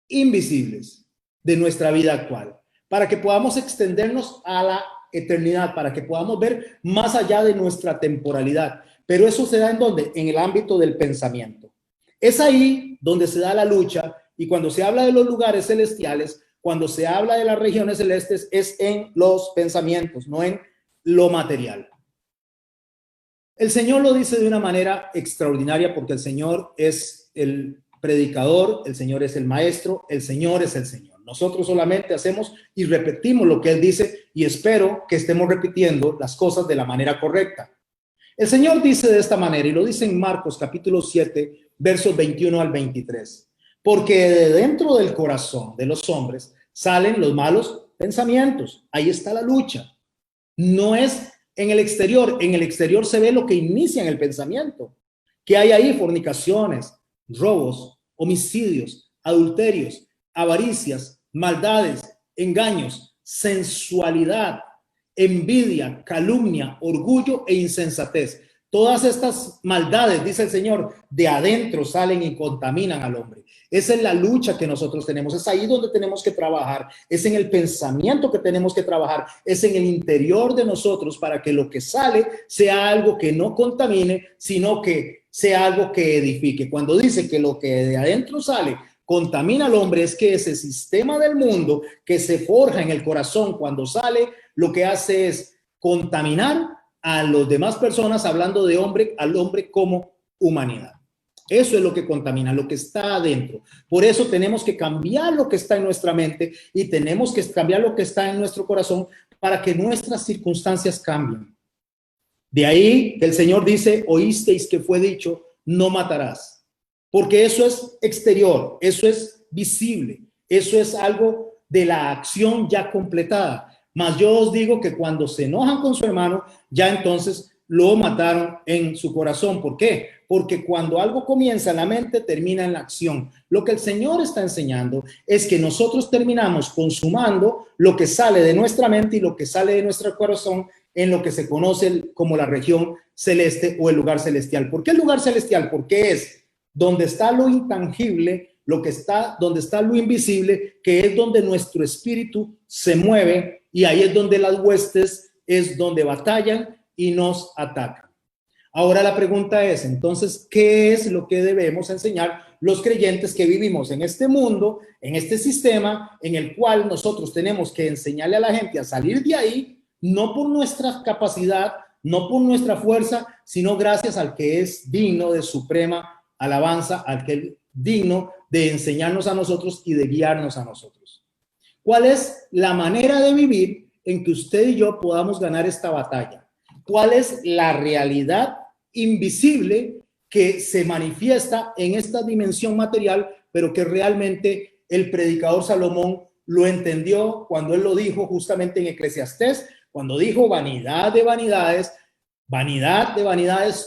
invisibles de nuestra vida actual, para que podamos extendernos a la eternidad, para que podamos ver más allá de nuestra temporalidad. Pero eso se da ¿en dónde? En el ámbito del pensamiento. Es ahí donde se da la lucha, y cuando se habla de los lugares celestiales, cuando se habla de las regiones celestes, es en los pensamientos, no en lo material. El Señor lo dice de una manera extraordinaria, porque el Señor es el predicador, el Señor es el maestro, el Señor es el Señor. Nosotros solamente hacemos y repetimos lo que Él dice, y espero que estemos repitiendo las cosas de la manera correcta. El Señor dice de esta manera, y lo dice en Marcos capítulo 7, versos 21 al 23. Porque de dentro del corazón de los hombres salen los malos pensamientos. Ahí está la lucha. No es en el exterior se ve lo que inicia en el pensamiento. Que hay ahí fornicaciones, robos, homicidios, adulterios, avaricias, maldades, engaños, sensualidad, envidia, calumnia, orgullo e insensatez. Todas estas maldades, dice el Señor, de adentro salen y contaminan al hombre. Esa es la lucha que nosotros tenemos. Es ahí donde tenemos que trabajar. Es en el pensamiento que tenemos que trabajar. Es en el interior de nosotros para que lo que sale sea algo que no contamine, sino que sea algo que edifique. Cuando dice que lo que de adentro sale contamina al hombre, es que ese sistema del mundo que se forja en el corazón cuando sale, lo que hace es contaminar a las demás personas, hablando de hombre, al hombre como humanidad. Eso es lo que contamina, lo que está adentro. Por eso tenemos que cambiar lo que está en nuestra mente y tenemos que cambiar lo que está en nuestro corazón para que nuestras circunstancias cambien. De ahí que el Señor dice, oísteis que fue dicho, no matarás. Porque eso es exterior, eso es visible, eso es algo de la acción ya completada. Mas yo os digo que cuando se enojan con su hermano, ya entonces lo mataron en su corazón. ¿Por qué? Porque cuando algo comienza en la mente, termina en la acción. Lo que el Señor está enseñando es que nosotros terminamos consumando lo que sale de nuestra mente y lo que sale de nuestro corazón en lo que se conoce como la región celeste o el lugar celestial. ¿Por qué el lugar celestial? Porque es donde está lo intangible, donde está lo invisible, que es donde nuestro espíritu se mueve, y ahí es donde las huestes es donde batallan y nos atacan. Ahora la pregunta es, entonces, ¿qué es lo que debemos enseñar los creyentes que vivimos en este mundo, en este sistema en el cual nosotros tenemos que enseñarle a la gente a salir de ahí, no por nuestra capacidad, no por nuestra fuerza, sino gracias al que es digno de suprema alabanza, al que es digno de enseñarnos a nosotros y de guiarnos a nosotros? ¿Cuál es la manera de vivir en que usted y yo podamos ganar esta batalla? ¿Cuál es la realidad invisible que se manifiesta en esta dimensión material, pero que realmente el predicador Salomón lo entendió cuando él lo dijo justamente en Eclesiastés, cuando dijo vanidad de vanidades,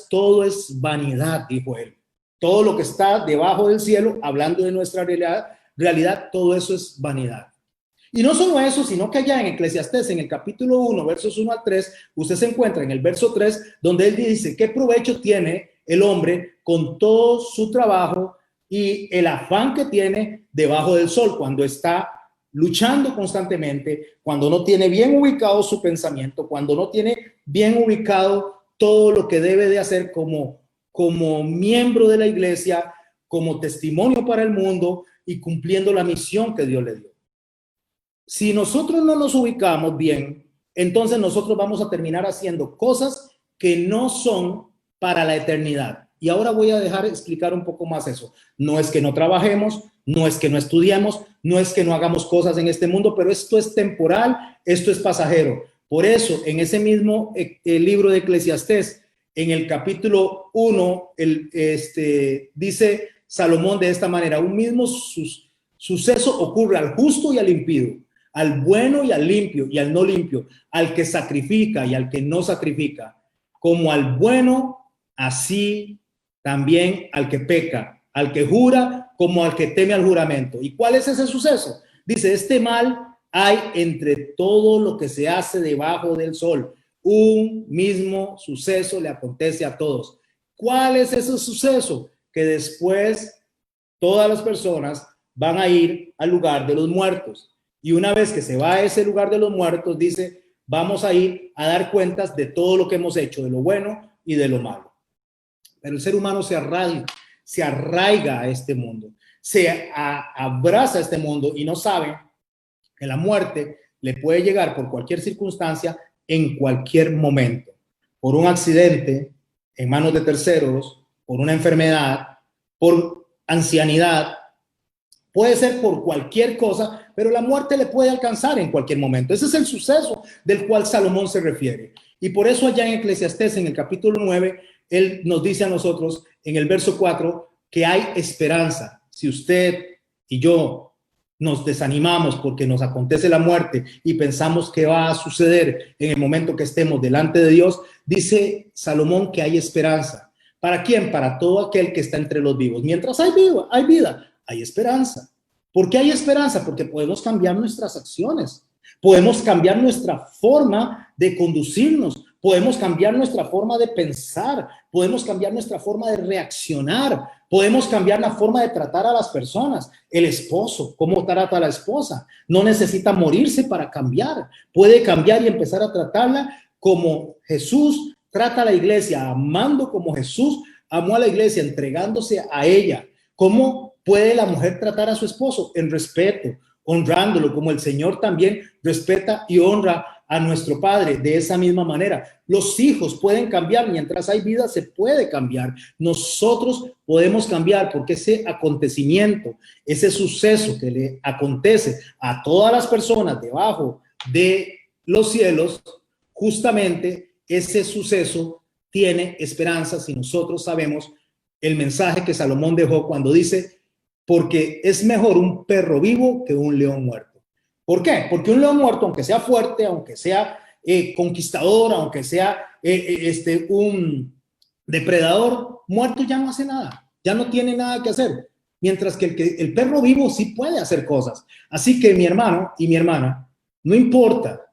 todo es vanidad, dijo él. Todo lo que está debajo del cielo, hablando de nuestra realidad, todo eso es vanidad. Y no solo eso, sino que allá en Eclesiastés, en el capítulo 1, versos 1 al 3, usted se encuentra en el verso 3, donde él dice, ¿qué provecho tiene el hombre con todo su trabajo y el afán que tiene debajo del sol, cuando está luchando constantemente, cuando no tiene bien ubicado su pensamiento, cuando no tiene bien ubicado todo lo que debe de hacer como miembro de la iglesia, como testimonio para el mundo y cumpliendo la misión que Dios le dio? Si nosotros no nos ubicamos bien, entonces nosotros vamos a terminar haciendo cosas que no son para la eternidad. Y ahora voy a dejar explicar un poco más eso. No es que no trabajemos, no es que no estudiemos, no es que no hagamos cosas en este mundo, pero esto es temporal, esto es pasajero. Por eso, en ese mismo libro de Eclesiastés, en el capítulo 1, dice Salomón de esta manera, un mismo suceso ocurre al justo y al impío, al bueno y al limpio y al no limpio, al que sacrifica y al que no sacrifica, como al bueno, así también al que peca, al que jura como al que teme al juramento. ¿Y cuál es ese suceso? Dice, este mal hay entre todo lo que se hace debajo del sol. Un mismo suceso le acontece a todos. ¿Cuál es ese suceso? Que después todas las personas van a ir al lugar de los muertos. Y una vez que se va a ese lugar de los muertos, dice, vamos a ir a dar cuentas de todo lo que hemos hecho, de lo bueno y de lo malo. Pero el ser humano se arraiga a este mundo, se abraza a este mundo y no sabe que la muerte le puede llegar por cualquier circunstancia en cualquier momento, por un accidente en manos de terceros, por una enfermedad, por ancianidad, puede ser por cualquier cosa, pero la muerte le puede alcanzar en cualquier momento. Ese es el suceso del cual Salomón se refiere. Y por eso allá en Eclesiastés, en el capítulo 9, él nos dice a nosotros en el verso 4 que hay esperanza. Si usted y yo nos desanimamos porque nos acontece la muerte y pensamos que va a suceder en el momento que estemos delante de Dios, dice Salomón que hay esperanza. ¿Para quién? Para todo aquel que está entre los vivos. Mientras hay vida, hay esperanza. ¿Por qué hay esperanza? Porque podemos cambiar nuestras acciones, podemos cambiar nuestra forma de conducirnos, podemos cambiar nuestra forma de pensar, podemos cambiar nuestra forma de reaccionar, podemos cambiar la forma de tratar a las personas. El esposo, ¿cómo trata a la esposa? No necesita morirse para cambiar, puede cambiar y empezar a tratarla como Jesús trata a la iglesia, amando como Jesús amó a la iglesia, entregándose a ella. ¿Cómo puede la mujer tratar a su esposo? En respeto, honrándolo, como el Señor también respeta y honra a nuestro Padre. De esa misma manera, los hijos pueden cambiar. Mientras hay vida, se puede cambiar. Nosotros podemos cambiar, porque ese acontecimiento, ese suceso que le acontece a todas las personas debajo de los cielos, justamente ese suceso tiene esperanza si nosotros sabemos el mensaje que Salomón dejó cuando dice, porque es mejor un perro vivo que un león muerto. ¿Por qué? Porque un león muerto, aunque sea fuerte, aunque sea conquistador, aunque sea un depredador, muerto ya no hace nada, ya no tiene nada que hacer. Mientras que el perro vivo sí puede hacer cosas. Así que mi hermano y mi hermana, no importa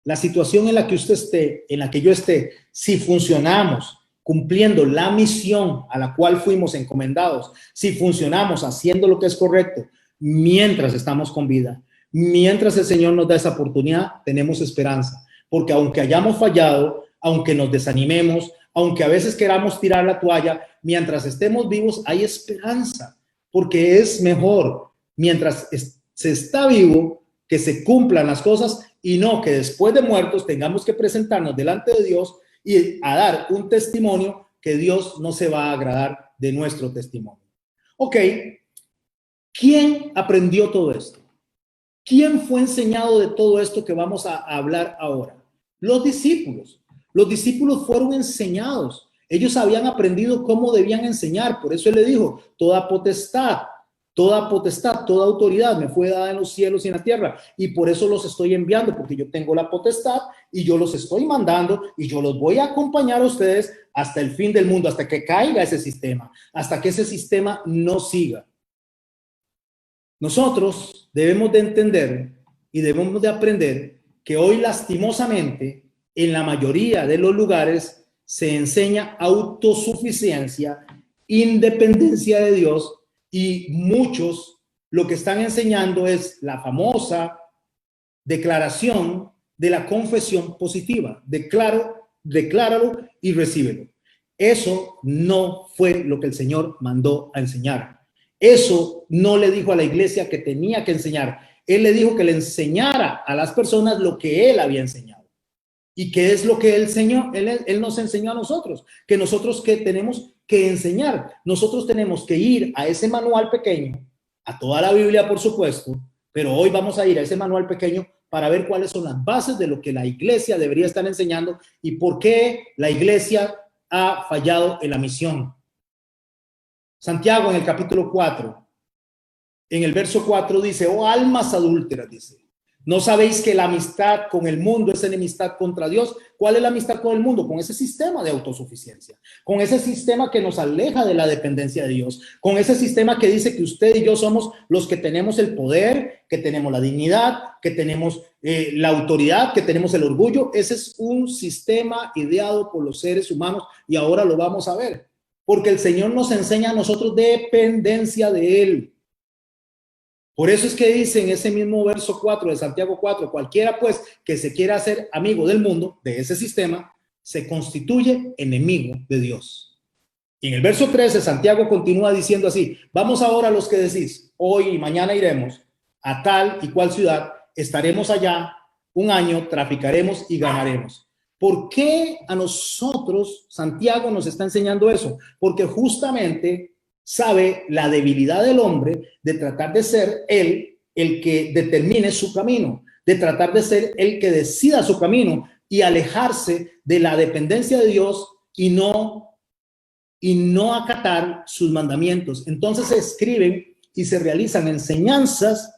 la situación en la que usted esté, en la que yo esté, si funcionamos cumpliendo la misión a la cual fuimos encomendados, si funcionamos haciendo lo que es correcto, mientras estamos con vida, mientras el Señor nos da esa oportunidad, tenemos esperanza. Porque aunque hayamos fallado, aunque nos desanimemos, aunque a veces queramos tirar la toalla, mientras estemos vivos hay esperanza. Porque es mejor, mientras se está vivo, que se cumplan las cosas y no que después de muertos tengamos que presentarnos delante de Dios y a dar un testimonio que Dios no se va a agradar de nuestro testimonio. Ok, ¿quién aprendió todo esto? ¿Quién fue enseñado de todo esto que vamos a hablar ahora? Los discípulos. Los discípulos fueron enseñados. Ellos habían aprendido cómo debían enseñar. Por eso él le dijo, toda potestad, toda autoridad me fue dada en los cielos y en la tierra. Y por eso los estoy enviando, porque yo tengo la potestad y yo los estoy mandando y yo los voy a acompañar a ustedes hasta el fin del mundo, hasta que caiga ese sistema, hasta que ese sistema no siga. Nosotros debemos de entender y debemos de aprender que hoy lastimosamente en la mayoría de los lugares se enseña autosuficiencia, independencia de Dios, y muchos lo que están enseñando es la famosa declaración de la confesión positiva. Decláralo y recíbelo. Eso no fue lo que el Señor mandó a enseñar. Eso no le dijo a la iglesia que tenía que enseñar. Él le dijo que le enseñara a las personas lo que él había enseñado. ¿Y qué es lo que él enseñó? Él nos enseñó a nosotros, que nosotros que tenemos que enseñar. Nosotros tenemos que ir a ese manual pequeño, a toda la Biblia, por supuesto, pero hoy vamos a ir a ese manual pequeño para ver cuáles son las bases de lo que la iglesia debería estar enseñando y por qué la iglesia ha fallado en la misión. Santiago en el capítulo 4, en el verso 4 dice, oh almas adúlteras, dice, ¿No sabéis que la amistad con el mundo es enemistad contra Dios? ¿Cuál es la amistad con el mundo? Con ese sistema de autosuficiencia, con ese sistema que nos aleja de la dependencia de Dios, con ese sistema que dice que usted y yo somos los que tenemos el poder, que tenemos la dignidad, que tenemos la autoridad, que tenemos el orgullo. Ese es un sistema ideado por los seres humanos y ahora lo vamos a ver, porque el Señor nos enseña a nosotros dependencia de Él. Por eso es que dice en ese mismo verso 4 de Santiago 4, cualquiera pues que se quiera hacer amigo del mundo, de ese sistema, se constituye enemigo de Dios. Y en el verso 13 Santiago continúa diciendo así: vamos ahora a los que decís, hoy y mañana iremos a tal y cual ciudad, estaremos allá un año, traficaremos y ganaremos. ¿Por qué a nosotros Santiago nos está enseñando eso? Porque justamente sabe la debilidad del hombre de tratar de ser él el que determine su camino, de tratar de ser el que decida su camino y alejarse de la dependencia de Dios y no acatar sus mandamientos. Entonces se escriben y se realizan enseñanzas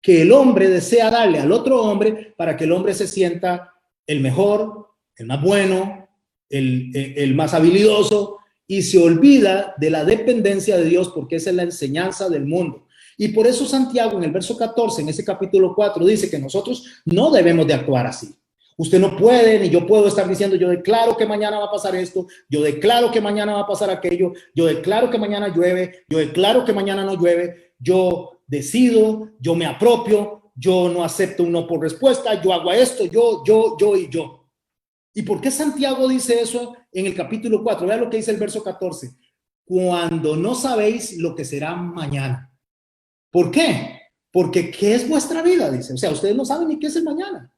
que el hombre desea darle al otro hombre para que el hombre se sienta el mejor, el más bueno, el más habilidoso, y se olvida de la dependencia de Dios, porque esa es la enseñanza del mundo. Y por eso Santiago en el verso 14, en ese capítulo 4, dice que nosotros no debemos de actuar así. Usted no puede, ni yo puedo estar diciendo, yo declaro que mañana va a pasar esto, yo declaro que mañana va a pasar aquello, yo declaro que mañana llueve, yo declaro que mañana no llueve, yo decido, yo me apropio, yo no acepto un no por respuesta, yo hago esto, yo y yo. ¿Y por qué Santiago dice eso en el capítulo 4? Vean lo que dice el verso 14. Cuando no sabéis lo que será mañana. ¿Por qué? Porque ¿qué es vuestra vida? Dice. O sea, ustedes no saben ni qué es el mañana.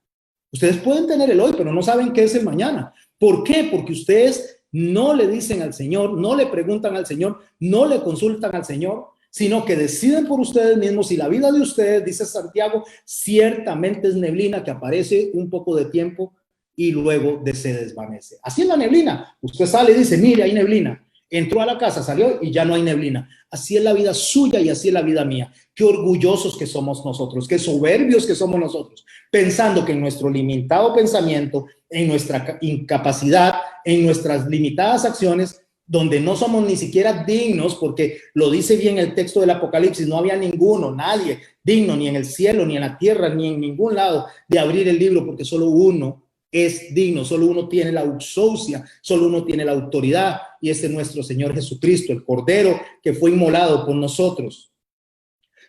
Ustedes pueden tener el hoy, pero no saben qué es el mañana. ¿Por qué? Porque ustedes no le dicen al Señor, no le preguntan al Señor, no le consultan al Señor, sino que deciden por ustedes mismos. Y la vida de ustedes, dice Santiago, ciertamente es neblina que aparece un poco de tiempo y luego se desvanece. Así es la neblina. Usted sale y dice, mire, hay neblina. Entró a la casa, salió y ya no hay neblina. Así es la vida suya y así es la vida mía. Qué orgullosos que somos nosotros, qué soberbios que somos nosotros, pensando que en nuestro limitado pensamiento, en nuestra incapacidad, en nuestras limitadas acciones, donde no somos ni siquiera dignos, porque lo dice bien el texto del Apocalipsis, no había ninguno, nadie digno, ni en el cielo, ni en la tierra, ni en ningún lado, de abrir el libro, porque solo uno es digno, solo uno tiene la ousia, solo uno tiene la autoridad, y ese es nuestro Señor Jesucristo, el Cordero que fue inmolado por nosotros.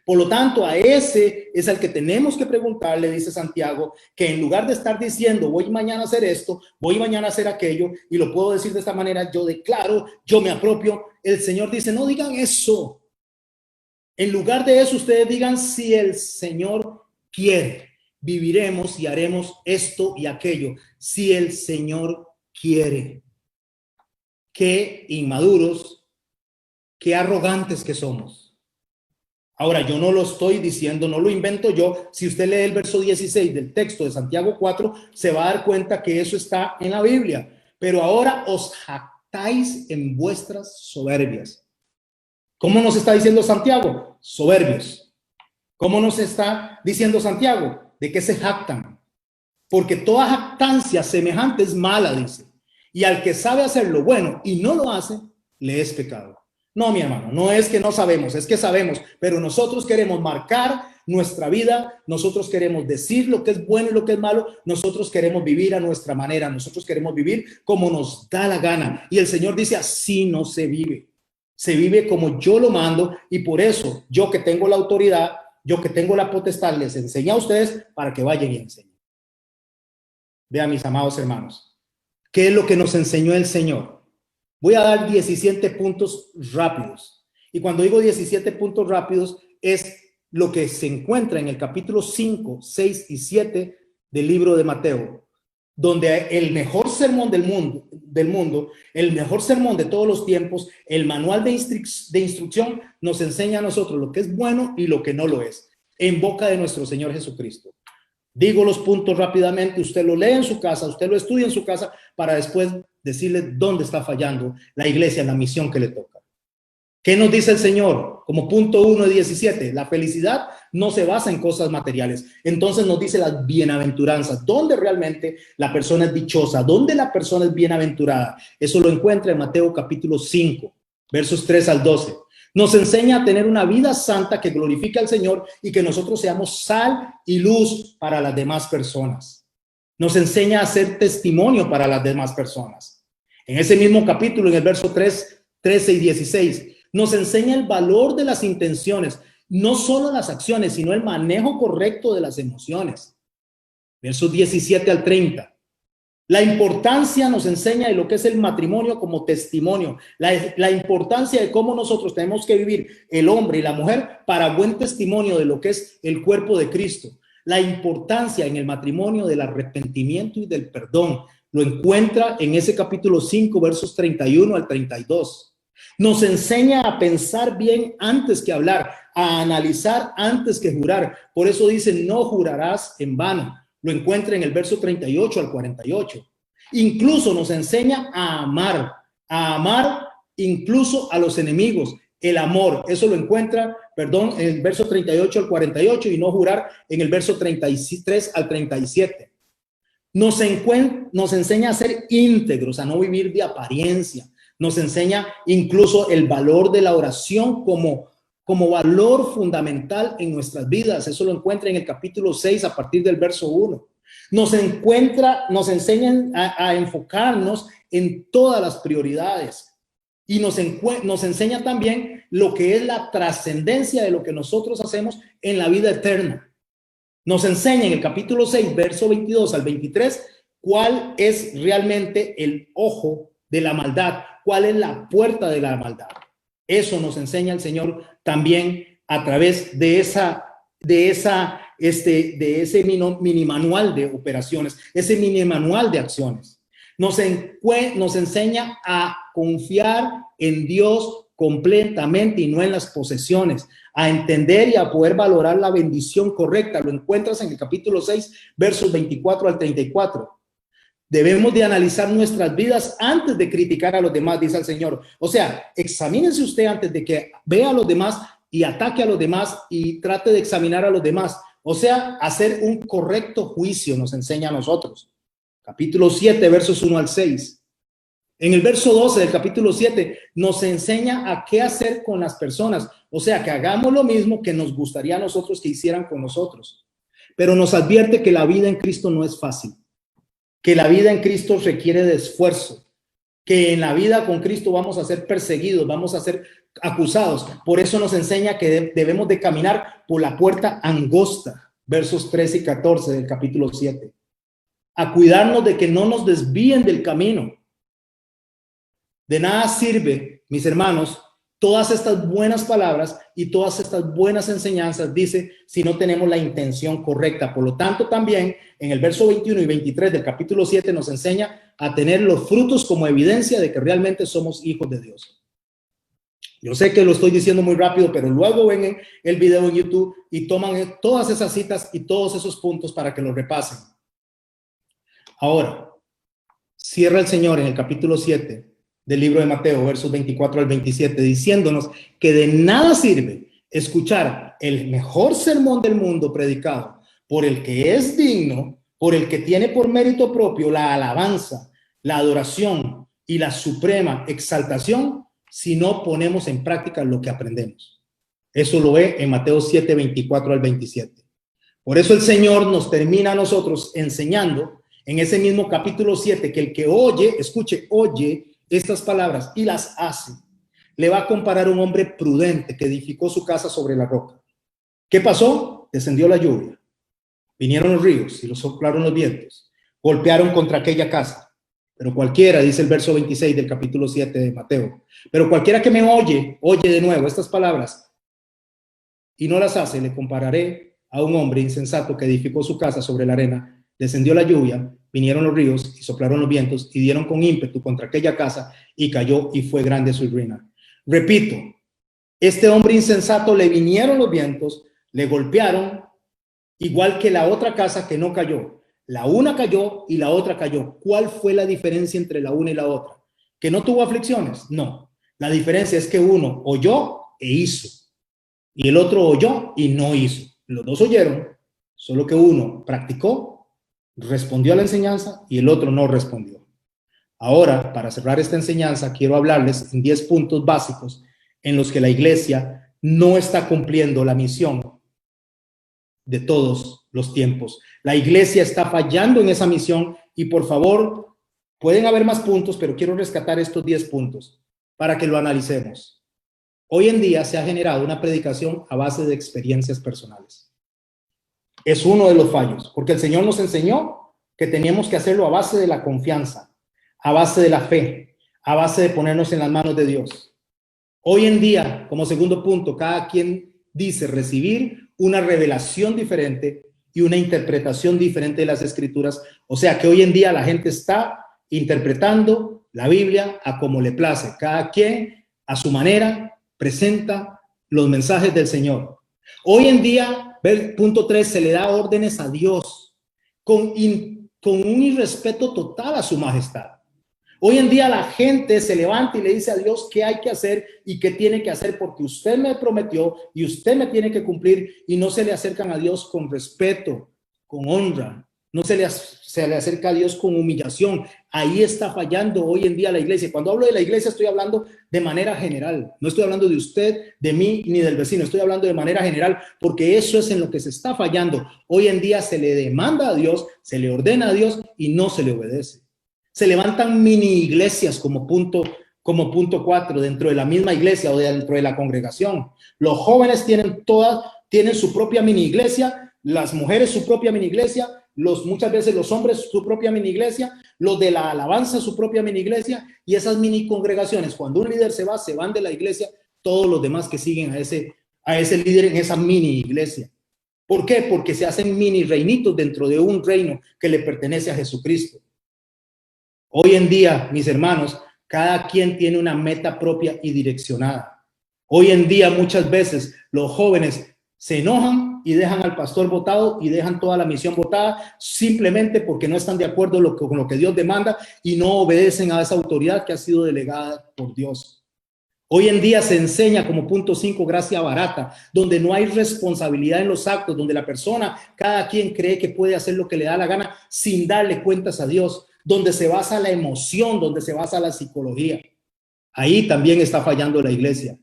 Por lo tanto, a ese es al que tenemos que preguntarle, dice Santiago, que en lugar de estar diciendo, voy mañana a hacer esto, voy mañana a hacer aquello, y lo puedo decir de esta manera, yo declaro, yo me apropio, el Señor dice, no digan eso. En lugar de eso, ustedes digan, si el Señor quiere, viviremos y haremos esto y aquello, si el Señor quiere. Qué inmaduros, qué arrogantes que somos. Ahora, yo no lo estoy diciendo, no lo invento yo. Si usted lee el verso 16 del texto de Santiago 4, se va a dar cuenta que eso está en la Biblia. Pero ahora os jactáis en vuestras soberbias. ¿Cómo nos está diciendo Santiago? Soberbios. ¿Cómo nos está diciendo Santiago? ¿De qué se jactan? Porque toda jactancia semejante es mala, dice. Y al que sabe hacer lo bueno y no lo hace, le es pecado. No, mi hermano, no es que no sabemos, es que sabemos, pero nosotros queremos marcar nuestra vida, nosotros queremos decir lo que es bueno y lo que es malo, nosotros queremos vivir a nuestra manera, nosotros queremos vivir como nos da la gana. Y el Señor dice, así no se vive como yo lo mando, y por eso yo que tengo la autoridad, yo que tengo la potestad, les enseño a ustedes para que vayan y enseñen. Vean, mis amados hermanos, ¿qué es lo que nos enseñó el Señor? Voy a dar 17 puntos rápidos. Y cuando digo 17 puntos rápidos, es lo que se encuentra en el capítulo 5, 6 y 7 del libro de Mateo, donde el mejor sermón del mundo, el mejor sermón de todos los tiempos, el manual de instrucción nos enseña a nosotros lo que es bueno y lo que no lo es, en boca de nuestro Señor Jesucristo. Digo los puntos rápidamente, usted lo lee en su casa, usted lo estudia en su casa, para después decirle dónde está fallando la iglesia en la misión que le toca. ¿Qué nos dice el Señor? Como punto 1 de 17, la felicidad no se basa en cosas materiales. Entonces nos dice las bienaventuranzas. ¿Dónde realmente la persona es dichosa? ¿Dónde la persona es bienaventurada? Eso lo encuentra en Mateo capítulo 5, versos 3 al 12. Nos enseña a tener una vida santa que glorifique al Señor y que nosotros seamos sal y luz para las demás personas. Nos enseña a ser testimonio para las demás personas. En ese mismo capítulo, en el verso 3, 13 y 16, nos enseña el valor de las intenciones, no solo las acciones, sino el manejo correcto de las emociones. Versos 17 al 30. La importancia nos enseña de lo que es el matrimonio como testimonio, la importancia de cómo nosotros tenemos que vivir el hombre y la mujer para buen testimonio de lo que es el cuerpo de Cristo. La importancia en el matrimonio del arrepentimiento y del perdón. Lo encuentra en ese capítulo 5, versos 31 al 32. Nos enseña a pensar bien antes que hablar, a analizar antes que jurar. Por eso dice, no jurarás en vano. Lo encuentra en el verso 38 al 48. Incluso nos enseña a amar incluso a los enemigos. El amor, eso lo encuentra, en el verso 38 al 48 y no jurar en el verso 33 al 37. Nos enseña a ser íntegros, a no vivir de apariencia. Nos enseña incluso el valor de la oración como valor fundamental en nuestras vidas. Eso lo encuentra en el capítulo 6 a partir del verso 1. Nos enseñan a enfocarnos en todas las prioridades y nos enseña también lo que es la trascendencia de lo que nosotros hacemos en la vida eterna. Nos enseña en el capítulo 6, verso 22 al 23, cuál es realmente el ojo de la maldad, cuál es la puerta de la maldad. Eso nos enseña el Señor también a través de ese mini manual de operaciones, ese mini manual de acciones. Nos enseña a confiar en Dios completamente y no en las posesiones, a entender y a poder valorar la bendición correcta. Lo encuentras en el capítulo 6, versos 24 al 34. Debemos de analizar nuestras vidas antes de criticar a los demás, dice el Señor. O sea, examínense usted antes de que vea a los demás y ataque a los demás y trate de examinar a los demás. O sea, hacer un correcto juicio nos enseña a nosotros. Capítulo 7, versos 1 al 6. En el verso 12 del capítulo 7 nos enseña a qué hacer con las personas. O sea, que hagamos lo mismo que nos gustaría a nosotros que hicieran con nosotros. Pero nos advierte que la vida en Cristo no es fácil, que la vida en Cristo requiere de esfuerzo, que en la vida con Cristo vamos a ser perseguidos, vamos a ser acusados. Por eso nos enseña que debemos de caminar por la puerta angosta, versos 13 y 14 del capítulo 7. A cuidarnos de que no nos desvíen del camino. De nada sirve, mis hermanos, todas estas buenas palabras y todas estas buenas enseñanzas, dice, si no tenemos la intención correcta. Por lo tanto, también en el verso 21 y 23 del capítulo 7 nos enseña a tener los frutos como evidencia de que realmente somos hijos de Dios. Yo sé que lo estoy diciendo muy rápido, pero luego ven el video en YouTube y toman todas esas citas y todos esos puntos para que lo repasen. Ahora, cierra el Señor en el capítulo 7 del libro de Mateo, versos 24 al 27, diciéndonos que de nada sirve escuchar el mejor sermón del mundo predicado por el que es digno, por el que tiene por mérito propio la alabanza, la adoración y la suprema exaltación, si no ponemos en práctica lo que aprendemos. Eso lo ve en Mateo 7, 24 al 27. Por eso el Señor nos termina a nosotros enseñando en ese mismo capítulo 7 que el que oye, escuche, oye estas palabras y las hace, le va a comparar a un hombre prudente que edificó su casa sobre la roca. ¿Qué pasó? Descendió la lluvia, vinieron los ríos y los soplaron los vientos, golpearon contra aquella casa. Pero cualquiera, dice el verso 26 del capítulo 7 de Mateo, pero cualquiera que me oye de nuevo estas palabras y no las hace, le compararé a un hombre insensato que edificó su casa sobre la arena. Descendió la lluvia, vinieron los ríos y soplaron los vientos y dieron con ímpetu contra aquella casa y cayó y fue grande su ruina. Repito, este hombre insensato le vinieron los vientos, le golpearon, igual que la otra casa que no cayó. La una cayó y la otra cayó. ¿Cuál fue la diferencia entre la una y la otra? ¿Que no tuvo aflicciones? No. La diferencia es que uno oyó e hizo, y el otro oyó y no hizo. Los dos oyeron, solo que uno practicó, respondió a la enseñanza, y el otro no respondió. Ahora, para cerrar esta enseñanza, quiero hablarles en 10 puntos básicos en los que la iglesia no está cumpliendo la misión de todos los tiempos. La iglesia está fallando en esa misión y, por favor, pueden haber más puntos, pero quiero rescatar estos 10 puntos para que lo analicemos. Hoy en día se ha generado una predicación a base de experiencias personales. Es uno de los fallos, porque el Señor nos enseñó que teníamos que hacerlo a base de la confianza, a base de la fe, a base de ponernos en las manos de Dios. Hoy en día, como segundo punto, cada quien dice recibir una revelación diferente y una interpretación diferente de las Escrituras. O sea que hoy en día la gente está interpretando la Biblia a como le place. Cada quien a su manera presenta los mensajes del Señor. Hoy en día, punto 3, se le da órdenes a Dios con un irrespeto total a su majestad. Hoy en día la gente se levanta y le dice a Dios qué hay que hacer y qué tiene que hacer porque usted me prometió y usted me tiene que cumplir, y no se le acercan a Dios con respeto, con honra, no se le acerca a Dios con humillación. Ahí está fallando hoy en día la iglesia. Cuando hablo de la iglesia estoy hablando de manera general, no estoy hablando de usted, de mí ni del vecino, estoy hablando de manera general porque eso es en lo que se está fallando. Hoy en día se le demanda a Dios, se le ordena a Dios y no se le obedece. Se levantan mini iglesias como punto 4 dentro de la misma iglesia o dentro de la congregación. Los jóvenes tienen su propia mini iglesia, las mujeres su propia mini iglesia, muchas veces los hombres su propia mini iglesia, los de la alabanza su propia mini iglesia, y esas mini congregaciones, cuando un líder se van de la iglesia todos los demás que siguen a ese líder en esa mini iglesia. ¿Por qué? Porque se hacen mini reinitos dentro de un reino que le pertenece a Jesucristo. Hoy en día, mis hermanos, cada quien tiene una meta propia y direccionada. Hoy en día, muchas veces, los jóvenes se enojan y dejan al pastor botado y dejan toda la misión botada simplemente porque no están de acuerdo con lo que Dios demanda y no obedecen a esa autoridad que ha sido delegada por Dios. Hoy en día se enseña como punto 5 gracia barata, donde no hay responsabilidad en los actos, donde la persona, cada quien cree que puede hacer lo que le da la gana sin darle cuentas a Dios, donde se basa la emoción, donde se basa la psicología. Ahí también está fallando la iglesia.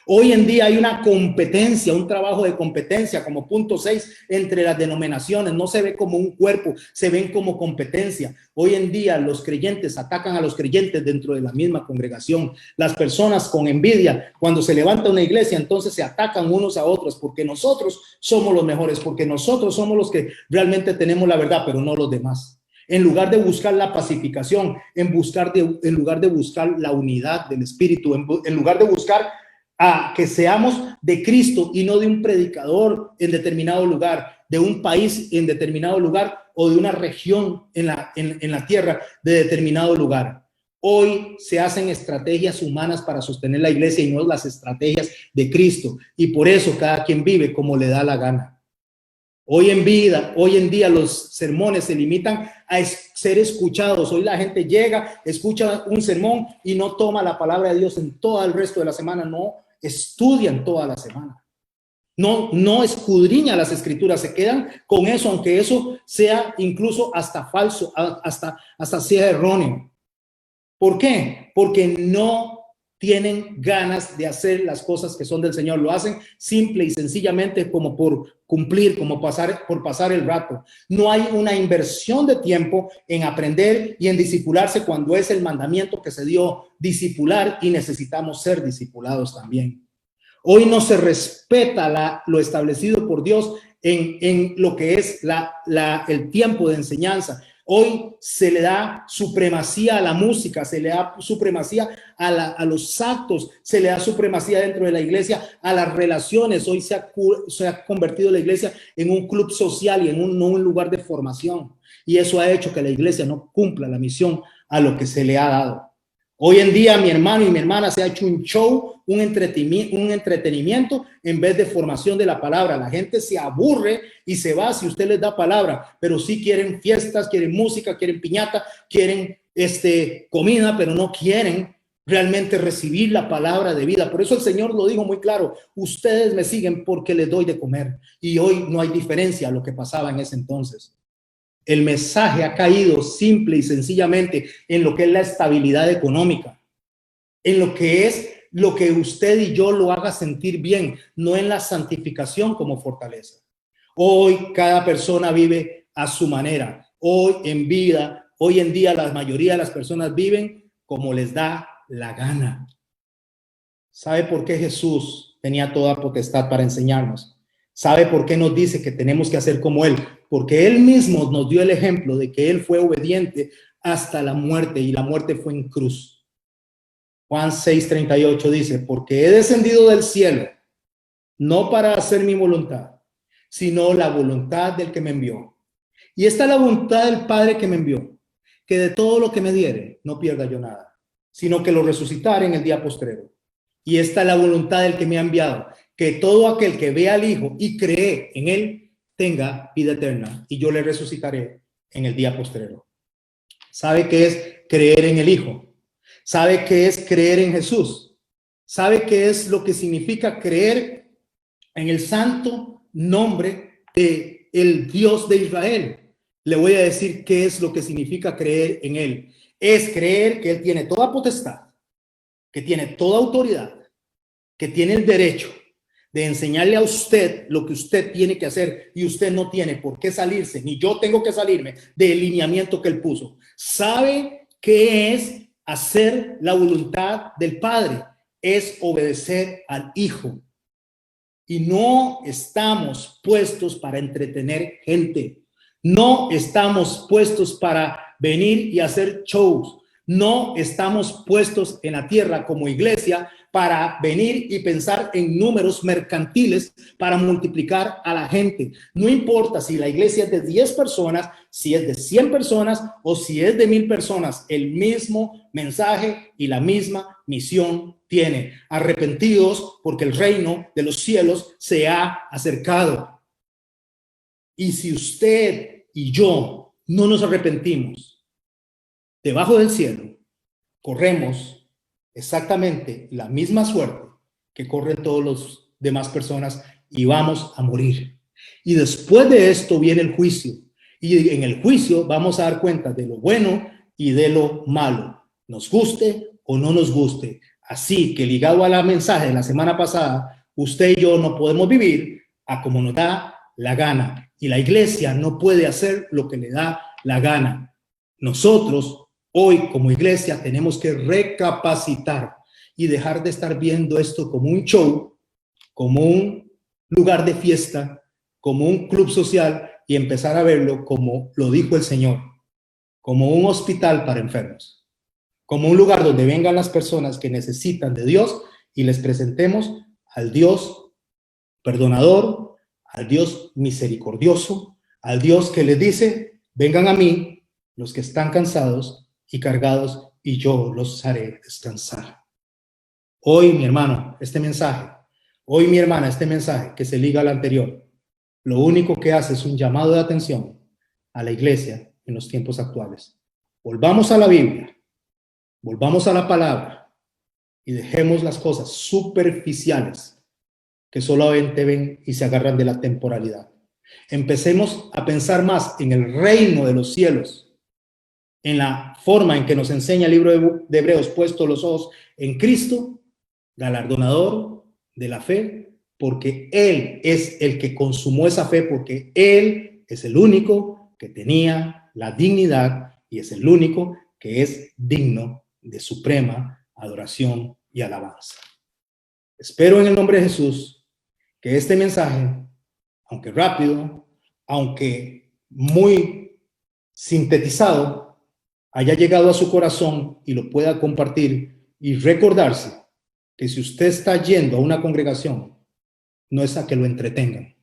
Hoy en día hay una competencia, un trabajo de competencia como punto 6 entre las denominaciones. No se ve como un cuerpo, se ven como competencia. Hoy en día los creyentes atacan a los creyentes dentro de la misma congregación. Las personas con envidia, cuando se levanta una iglesia, entonces se atacan unos a otros porque nosotros somos los mejores, porque nosotros somos los que realmente tenemos la verdad, pero no los demás. En lugar de buscar la pacificación, en lugar de buscar la unidad del espíritu, en lugar de buscar a que seamos de Cristo y no de un predicador en determinado lugar, de un país en determinado lugar o de una región en la tierra de determinado lugar. Hoy se hacen estrategias humanas para sostener la iglesia y no las estrategias de Cristo, y por eso cada quien vive como le da la gana. Hoy en día los sermones se limitan a ser escuchados. Hoy la gente llega, escucha un sermón y no toma la palabra de Dios en todo el resto de la semana, no estudian toda la semana. No escudriñan las escrituras, se quedan con eso, aunque eso sea incluso hasta falso, hasta sea erróneo. ¿Por qué? Porque no tienen ganas de hacer las cosas que son del Señor. Lo hacen simple y sencillamente como por cumplir, como por pasar el rato. No hay una inversión de tiempo en aprender y en discipularse cuando es el mandamiento que se dio, discipular, y necesitamos ser discipulados también. Hoy no se respeta lo establecido por Dios en lo que es el tiempo de enseñanza. Hoy se le da supremacía a la música, se le da supremacía a los actos, se le da supremacía dentro de la iglesia a las relaciones. Hoy se ha convertido la iglesia en un club social y no un lugar de formación. Y eso ha hecho que la iglesia no cumpla la misión a lo que se le ha dado. Hoy en día, mi hermano y mi hermana, se ha hecho un show, un entretenimiento en vez de formación de la palabra. La gente se aburre y se va si usted les da palabra, pero sí quieren fiestas, quieren música, quieren piñata, quieren comida, pero no quieren realmente recibir la palabra de vida. Por eso el Señor lo dijo muy claro: ustedes me siguen porque les doy de comer. Y hoy no hay diferencia a lo que pasaba en ese entonces. El mensaje ha caído simple y sencillamente en lo que es la estabilidad económica, en lo que es lo que usted y yo lo haga sentir bien, no en la santificación como fortaleza. Hoy cada persona vive a su manera. Hoy en día la mayoría de las personas viven como les da la gana. ¿Sabe por qué Jesús tenía toda potestad para enseñarnos? ¿Sabe por qué nos dice que tenemos que hacer como Él? Porque Él mismo nos dio el ejemplo de que Él fue obediente hasta la muerte, y la muerte fue en cruz. Juan 6:38 dice: porque he descendido del cielo, no para hacer mi voluntad, sino la voluntad del que me envió. Y esta es la voluntad del Padre que me envió, que de todo lo que me diere no pierda yo nada, sino que lo resucitaré en el día postrero. Y esta es la voluntad del que me ha enviado, que todo aquel que vea al Hijo y cree en Él tenga vida eterna, y yo le resucitaré en el día postrero. ¿Sabe qué es creer en el Hijo? ¿Sabe qué es creer en Jesús? ¿Sabe qué es lo que significa creer en el santo nombre de el Dios de Israel? Le voy a decir qué es lo que significa creer en Él. Es creer que Él tiene toda potestad, que tiene toda autoridad, que tiene el derecho de enseñarle a usted lo que usted tiene que hacer, y usted no tiene por qué salirse, ni yo tengo que salirme del lineamiento que Él puso. ¿Sabe qué es hacer la voluntad del Padre? Es obedecer al Hijo. Y no estamos puestos para entretener gente. No estamos puestos para venir y hacer shows. No estamos puestos en la tierra como iglesia para venir y pensar en números mercantiles para multiplicar a la gente. No importa si la iglesia es de 10 personas, si es de 100 personas o si es de 1000 personas, el mismo mensaje y la misma misión tiene: arrepentidos porque el reino de los cielos se ha acercado. Y si usted y yo no nos arrepentimos, debajo del cielo corremos exactamente la misma suerte que corren todos los demás personas, y vamos a morir. Y después de esto viene el juicio, y en el juicio vamos a dar cuenta de lo bueno y de lo malo, nos guste o no nos guste. Así que, ligado a la mensaje de la semana pasada, usted y yo no podemos vivir a como nos da la gana, y la iglesia no puede hacer lo que le da la gana. Nosotros hoy como iglesia tenemos que recapacitar y dejar de estar viendo esto como un show, como un lugar de fiesta, como un club social, y empezar a verlo como lo dijo el Señor, como un hospital para enfermos, como un lugar donde vengan las personas que necesitan de Dios y les presentemos al Dios perdonador, al Dios misericordioso, al Dios que les dice: vengan a mí los que están cansados y cargados, y yo los haré descansar. Hoy, mi hermano, este mensaje, hoy, mi hermana, este mensaje que se liga al anterior, lo único que hace es un llamado de atención a la iglesia en los tiempos actuales. Volvamos a la Biblia, volvamos a la palabra, y dejemos las cosas superficiales que solamente ven y se agarran de la temporalidad. Empecemos a pensar más en el reino de los cielos, en la forma en que nos enseña el libro de Hebreos: puesto los ojos en Cristo, galardonador de la fe, porque Él es el que consumó esa fe, porque Él es el único que tenía la dignidad y es el único que es digno de suprema adoración y alabanza. Espero en el nombre de Jesús que este mensaje, aunque rápido, aunque muy sintetizado, haya llegado a su corazón y lo pueda compartir, y recordarse que si usted está yendo a una congregación, no es a que lo entretengan.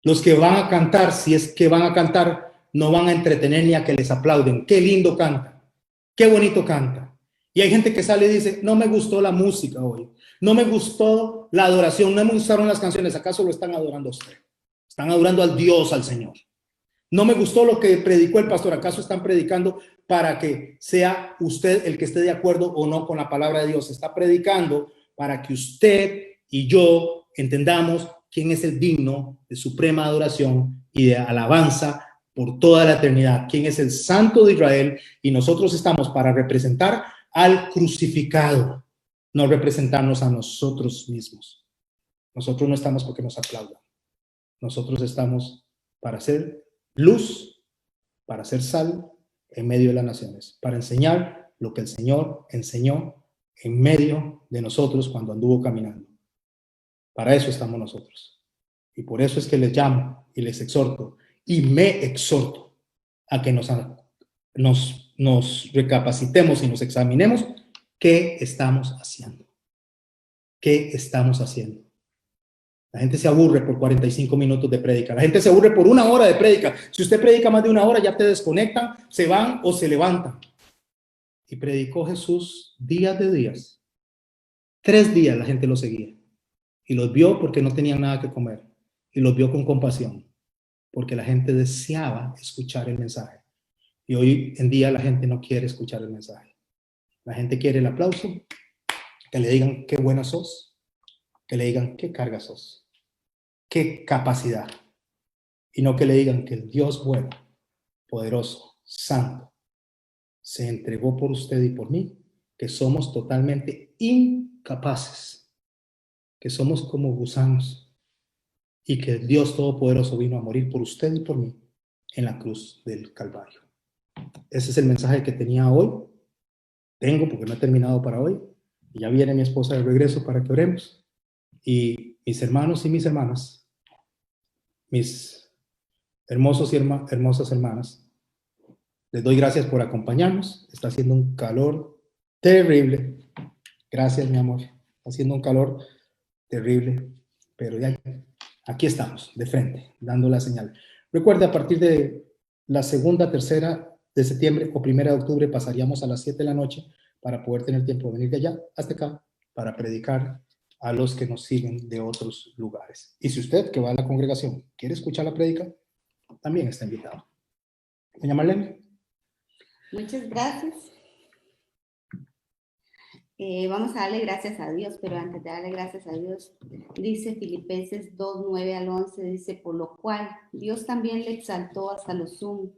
Los que van a cantar, si es que van a cantar, no van a entretener ni a que les aplauden. Qué lindo canta, qué bonito canta. Y hay gente que sale y dice: no me gustó la música hoy, no me gustó la adoración, no me gustaron las canciones. ¿Acaso lo están adorando a usted? Están adorando al Dios, al Señor. No me gustó lo que predicó el pastor. ¿Acaso están predicando para que sea usted el que esté de acuerdo o no con la palabra de Dios? Está predicando para que usted y yo entendamos quién es el digno de suprema adoración y de alabanza por toda la eternidad, quién es el Santo de Israel, y nosotros estamos para representar al crucificado, no representarnos a nosotros mismos. Nosotros no estamos porque nos aplaudan. Nosotros estamos para ser luz, para ser sal en medio de las naciones, para enseñar lo que el Señor enseñó en medio de nosotros cuando anduvo caminando. Para eso estamos nosotros. Y por eso es que les llamo y les exhorto y me exhorto a que nos recapacitemos y nos examinemos qué estamos haciendo. ¿Qué estamos haciendo? La gente se aburre por 45 minutos de prédica. La gente se aburre por 1 hora de prédica. Si usted predica más de 1 hora, ya te desconectan, se van o se levantan. Y predicó Jesús días de días. 3 días la gente lo seguía. Y los vio porque no tenían nada que comer. Y los vio con compasión. Porque la gente deseaba escuchar el mensaje. Y hoy en día la gente no quiere escuchar el mensaje. La gente quiere el aplauso, que le digan qué buena sos, que le digan qué carga sos, qué capacidad. Y no que le digan que el Dios bueno, poderoso, santo, se entregó por usted y por mí, que somos totalmente incapaces, que somos como gusanos, y que el Dios todopoderoso vino a morir por usted y por mí en la cruz del Calvario. Ese es el mensaje que tenía hoy. Tengo, porque no he terminado para hoy, y ya viene mi esposa de regreso para que oremos. Y mis hermanos y mis hermanas, mis hermosos y hermosas hermanas, les doy gracias por acompañarnos. Está haciendo un calor terrible. Gracias, mi amor. Está haciendo un calor terrible, pero ya aquí estamos, de frente, dando la señal. Recuerde, a partir de la 2ª, 3ª de septiembre o 1ª de octubre pasaríamos a las 7 de la noche para poder tener tiempo de venir de allá hasta acá para predicar a los que nos siguen de otros lugares. Y si usted, que va a la congregación, quiere escuchar la prédica, también está invitado. Doña Marlene. Muchas gracias. Vamos a darle gracias a Dios, pero antes de darle gracias a Dios, dice Filipenses 2, 9 al 11, dice, por lo cual Dios también le exaltó hasta lo sumo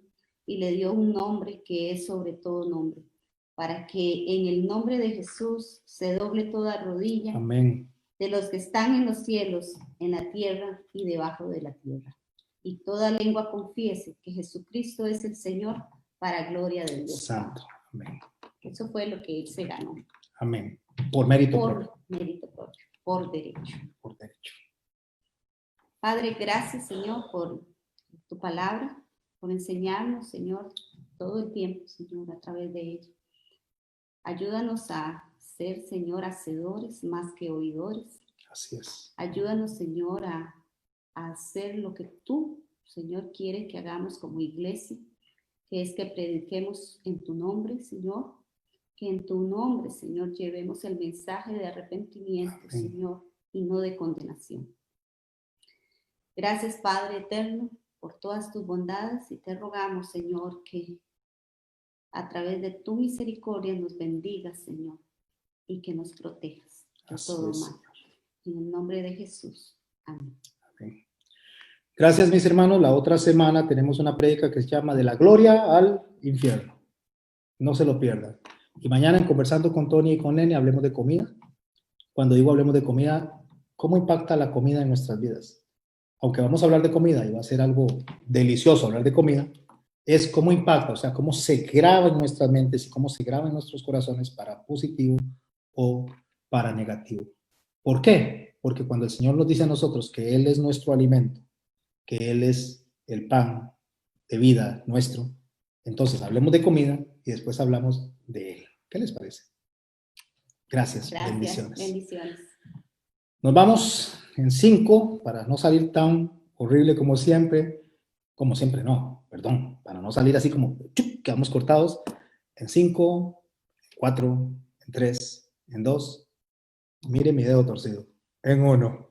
y le dio un nombre que es sobre todo nombre, para que en el nombre de Jesús se doble toda rodilla. Amén. De los que están en los cielos, en la tierra y debajo de la tierra. Y toda lengua confiese que Jesucristo es el Señor, para gloria de Dios Santo. Amén. Eso fue lo que él se ganó. Amén. Por mérito propio. Por mérito propio, por derecho. Por derecho. Padre, gracias, Señor, por tu palabra, por enseñarnos, Señor, todo el tiempo, Señor, a través de ella. Ayúdanos a ser, Señor, hacedores más que oidores. Así es. Ayúdanos, Señor, a hacer lo que tú, Señor, quieres que hagamos como iglesia, que es que prediquemos en tu nombre, Señor, que en tu nombre, Señor, llevemos el mensaje de arrepentimiento, amén, Señor, y no de condenación. Gracias, Padre eterno, por todas tus bondades, y te rogamos, Señor, que a través de tu misericordia nos bendigas, Señor, y que nos protejas de todo mal. En el nombre de Jesús. Amén. Amén. Gracias, mis hermanos. La otra semana tenemos una prédica que se llama De la gloria al infierno. No se lo pierdan. Y mañana en Conversando con Tony y con Nene hablemos de comida. Cuando digo hablemos de comida, ¿cómo impacta la comida en nuestras vidas? Aunque vamos a hablar de comida y va a ser algo delicioso hablar de comida, es cómo impacta, o sea, cómo se graba en nuestras mentes y cómo se graba en nuestros corazones para positivo o para negativo. ¿Por qué? Porque cuando el Señor nos dice a nosotros que Él es nuestro alimento, que Él es el pan de vida nuestro, entonces hablemos de comida y después hablamos de Él. ¿Qué les parece? Gracias. Bendiciones. Bendiciones. Nos vamos en 5 para no salir tan horrible como siempre no, perdón, para no salir así como quedamos cortados. En 5, 4, en 3, en 2, mire mi dedo torcido, en 1.